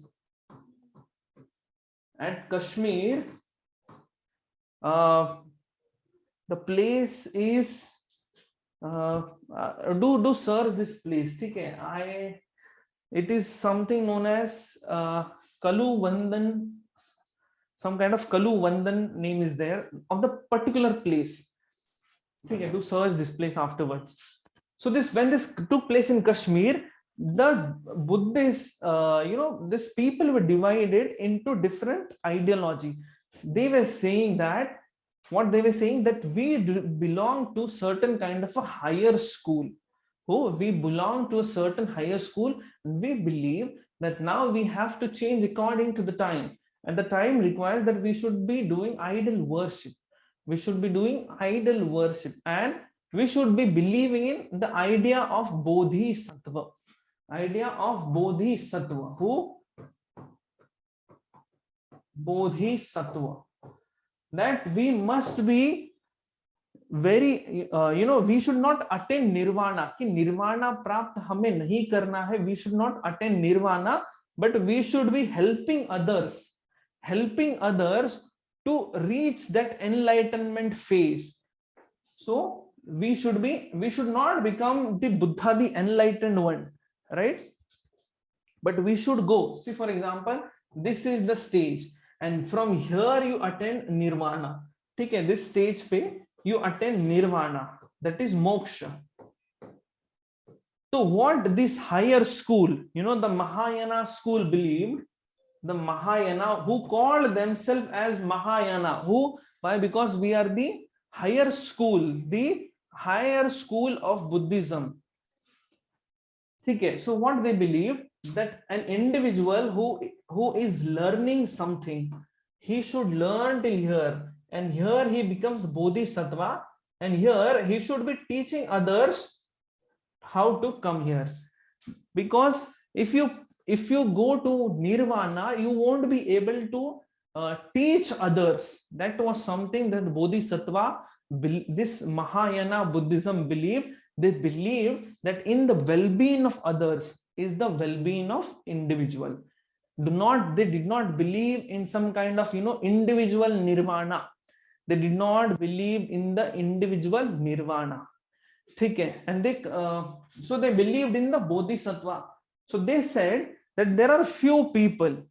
the place is do search this place. Okay, it is something known as Kalu Vandan. Some kind of Kalu Vandan name is there of the particular place. Okay, do search this place afterwards. So this, when this took place in Kashmir, the Buddhists, this people were divided into different ideology. They were saying that, what they were saying, that we belong to certain kind of a higher school. We belong to a certain higher school. We believe that now we have to change according to the time, and the time requires that we should be doing idol worship. We should be doing idol worship, and we should be believing in the idea of Bodhisattva. Idea of Bodhisattva. Who? Bodhisattva. That we must be very, we should not attain nirvana. Ki nirvana prapt hame nahi karna hai. We should not attain nirvana, but we should be helping others to reach that enlightenment phase. So we should not become the Buddha, the enlightened one, right? But we should go. See, for example, this is the stage, and from here you attain nirvana. Okay, this stage pe you attain nirvana, that is moksha. So what this higher school, the Mahayana school believed, the Mahayana, who called themselves as Mahayana. Why? Because we are the higher school of Buddhism. Okay, so what they believe, that an individual who is learning something, he should learn till here, and here he becomes Bodhisattva, and here he should be teaching others how to come here. Because if you go to nirvana, you won't be able to teach others. That was something that Bodhisattva, this Mahayana Buddhism believed. They believed that in the well-being of others is the well-being of individual. They did not believe in some kind of individual nirvana. They did not believe in the individual nirvana. Okay? And so they believed in the Bodhisattva. So they said that there are few people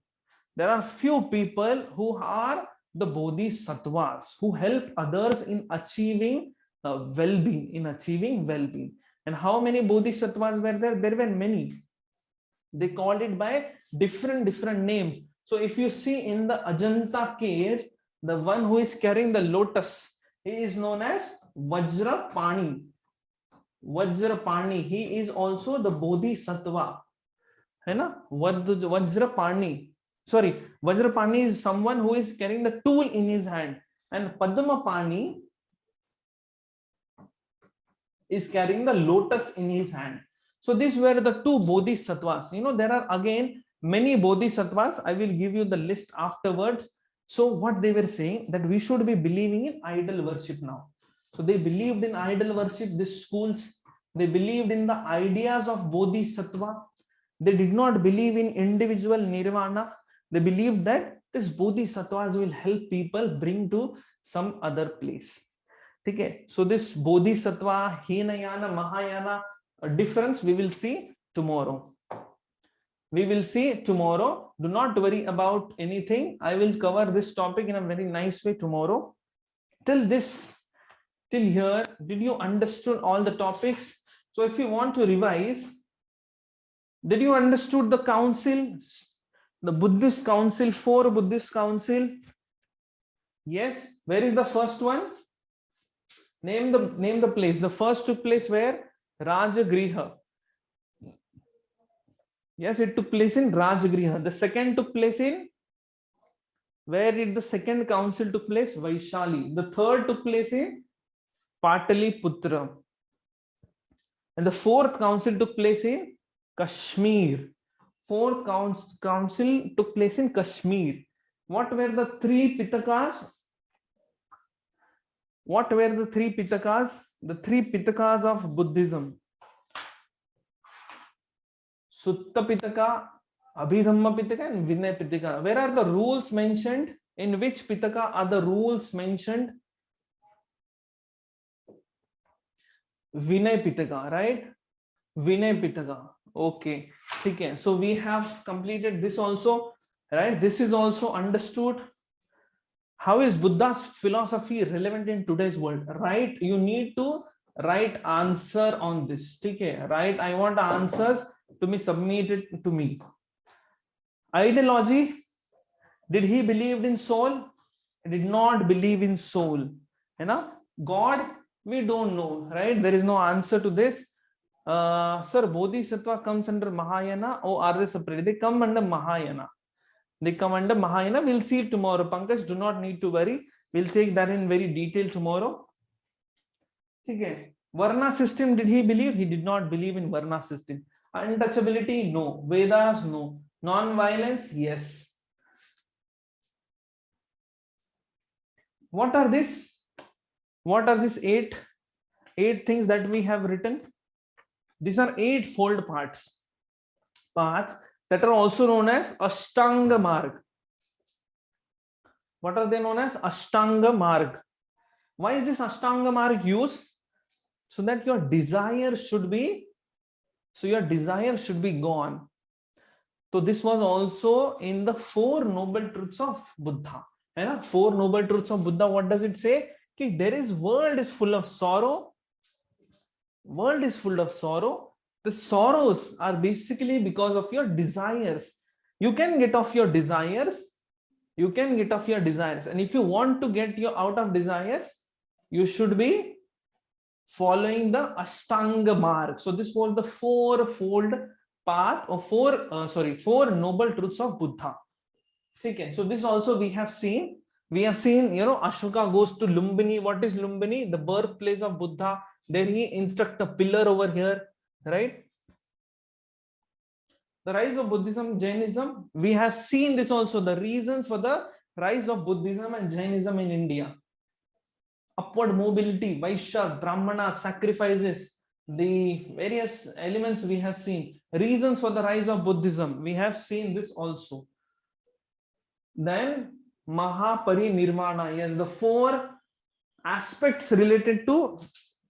who are the Bodhisattvas, who help others in achieving well-being. And how many Bodhisattvas were there? There were many. They called it by different names. So if you see in the Ajanta caves, the one who is carrying the lotus, he is known as Vajrapani. He is also the Bodhisattva. Vajrapani is someone who is carrying the tool in his hand, and Padmapani is carrying the lotus in his hand. So these were the two Bodhisattvas. There are again many Bodhisattvas. I will give you the list afterwards. So what they were saying, that we should be believing in idol worship now. So they believed in idol worship, these schools. They believed in the ideas of Bodhisattva. They did not believe in individual nirvana. They believed that this Bodhisattvas will help people bring to some other place. Okay. So this Bodhisattva, Hinayana, Mahayana difference we will see tomorrow. Do not worry about anything. I will cover this topic in a very nice way tomorrow. Till here, did you understood all the topics? So if you want to revise, did you understood the council, the Buddhist council, 4 Buddhist council? Yes. Where is the first one? Name the place. The first took place where? Rajagriha. Yes, it took place in Rajagriha. The second took place in, where did the second council took place? Vaishali. The third took place in Pataliputra. And the fourth council took place in Kashmir. Fourth council took place in Kashmir. What were the 3 Pitakas? The 3 Pitakas of Buddhism. Sutta Pitaka, Abhidhamma Pitaka, and Vinay Pitaka. Where are the rules mentioned? In which Pitaka are the rules mentioned? Vinay Pitaka, right? Vinay Pitaka. Okay. Okay. So we have completed this also, right? This is also understood. How is Buddha's philosophy relevant in today's world? Right? You need to Right answer on this. Okay, right? I want answers to be submitted to me. Ideology. Did he believed in soul? He did not believe in soul. You know, God, we don't know, right? There is no answer to this. Sir, Bodhisattva comes under Mahayana or are they separate? They come under Mahayana. They come under Mahayana. We'll see it tomorrow. Pankaj, do not need to worry. We'll take that in very detail tomorrow. Okay. Varna system, did he believe? He did not believe in Varna system. Untouchability, no. Vedas, no. Non-violence, yes. What are this? What are these eight things that we have written? These are eightfold paths that are also known as Ashtanga Marg. What are they known as? Ashtanga Marg. Why is this Ashtanga Marg used? So that your desire should be gone. So this was also in the Four Noble Truths of Buddha. Four Noble Truths of Buddha, what does it say? Okay, world is full of sorrow. World is full of sorrow. The sorrows are basically because of your desires. You can get off your desires. And if you want to get you out of desires, you should be following the Ashtanga Marg. So this was the fourfold path or four noble truths of Buddha. Okay, so this also we have seen, Ashoka goes to Lumbini. What is Lumbini? The birthplace of Buddha. There he instructs a pillar over here, right? The rise of Buddhism, Jainism. We have seen this also, the reasons for the rise of Buddhism and Jainism in India. Upward mobility, Vaishyas, Brahmanas, sacrifices, the various elements we have seen. Reasons for the rise of Buddhism. We have seen this also. Then Mahaparinirvana. Yes, the four aspects related to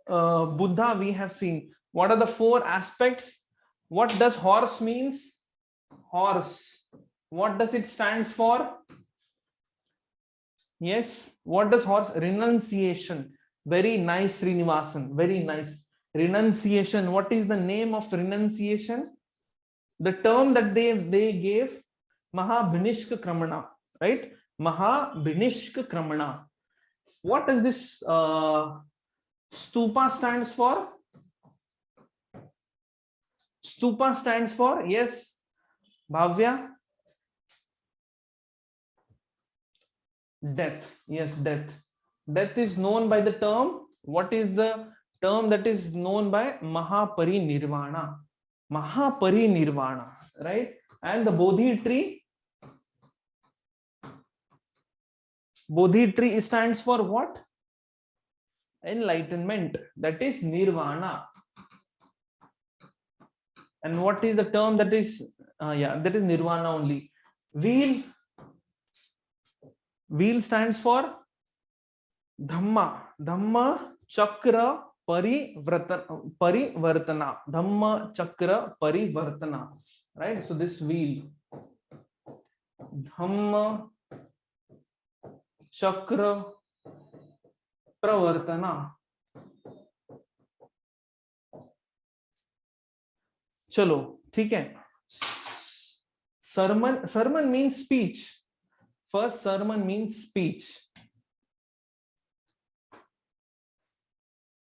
Buddha we have seen. What are the four aspects? What does horse means? Horse. What does it stands for? Yes. What does horse? Renunciation. Very nice, Srinivasan. Very nice. Renunciation. What is the name of renunciation? The term that they gave, Mahabhinishka Kramana. Right? Mahabhinishka Kramana. What does this stupa stands for? Stupa stands for, yes, Bhavya? Death. Yes, death. Death is known by the term. What is the term that is known by? Mahaparinirvana. Mahaparinirvana, right? And the Bodhi tree. Bodhi tree stands for what? Enlightenment. That is Nirvana. And what is the term that is, that is Nirvana only. Wheel. Wheel stands for Dhamma. Dhamma Chakra Parivartana. Dhamma Chakra Parivartana. Right? So this wheel. Dhamma Chakra Pravartana. चलो ठीक है. Sermon means speech. First sermon means speech.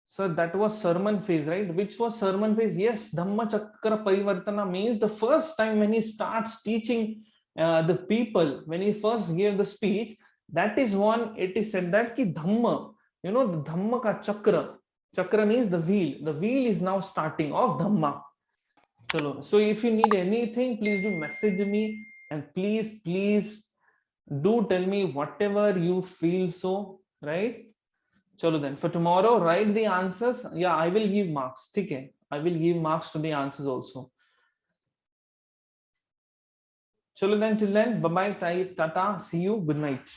So that was sermon phase, right? Which was sermon phase? Yes, Dhamma Chakra Parivartana means the first time when he starts teaching the people, when he first gave the speech, that is one, it is said that ki Dhamma, the Dhamma ka Chakra. Chakra means the wheel. The wheel is now starting of Dhamma. So if you need anything, please do message me, and please do tell me whatever you feel so, right? Chalo then, for tomorrow, write the answers. Yeah, I will give marks. Okay, I will give marks to the answers also. Chalo then, till then, bye bye, tata, see you, good night.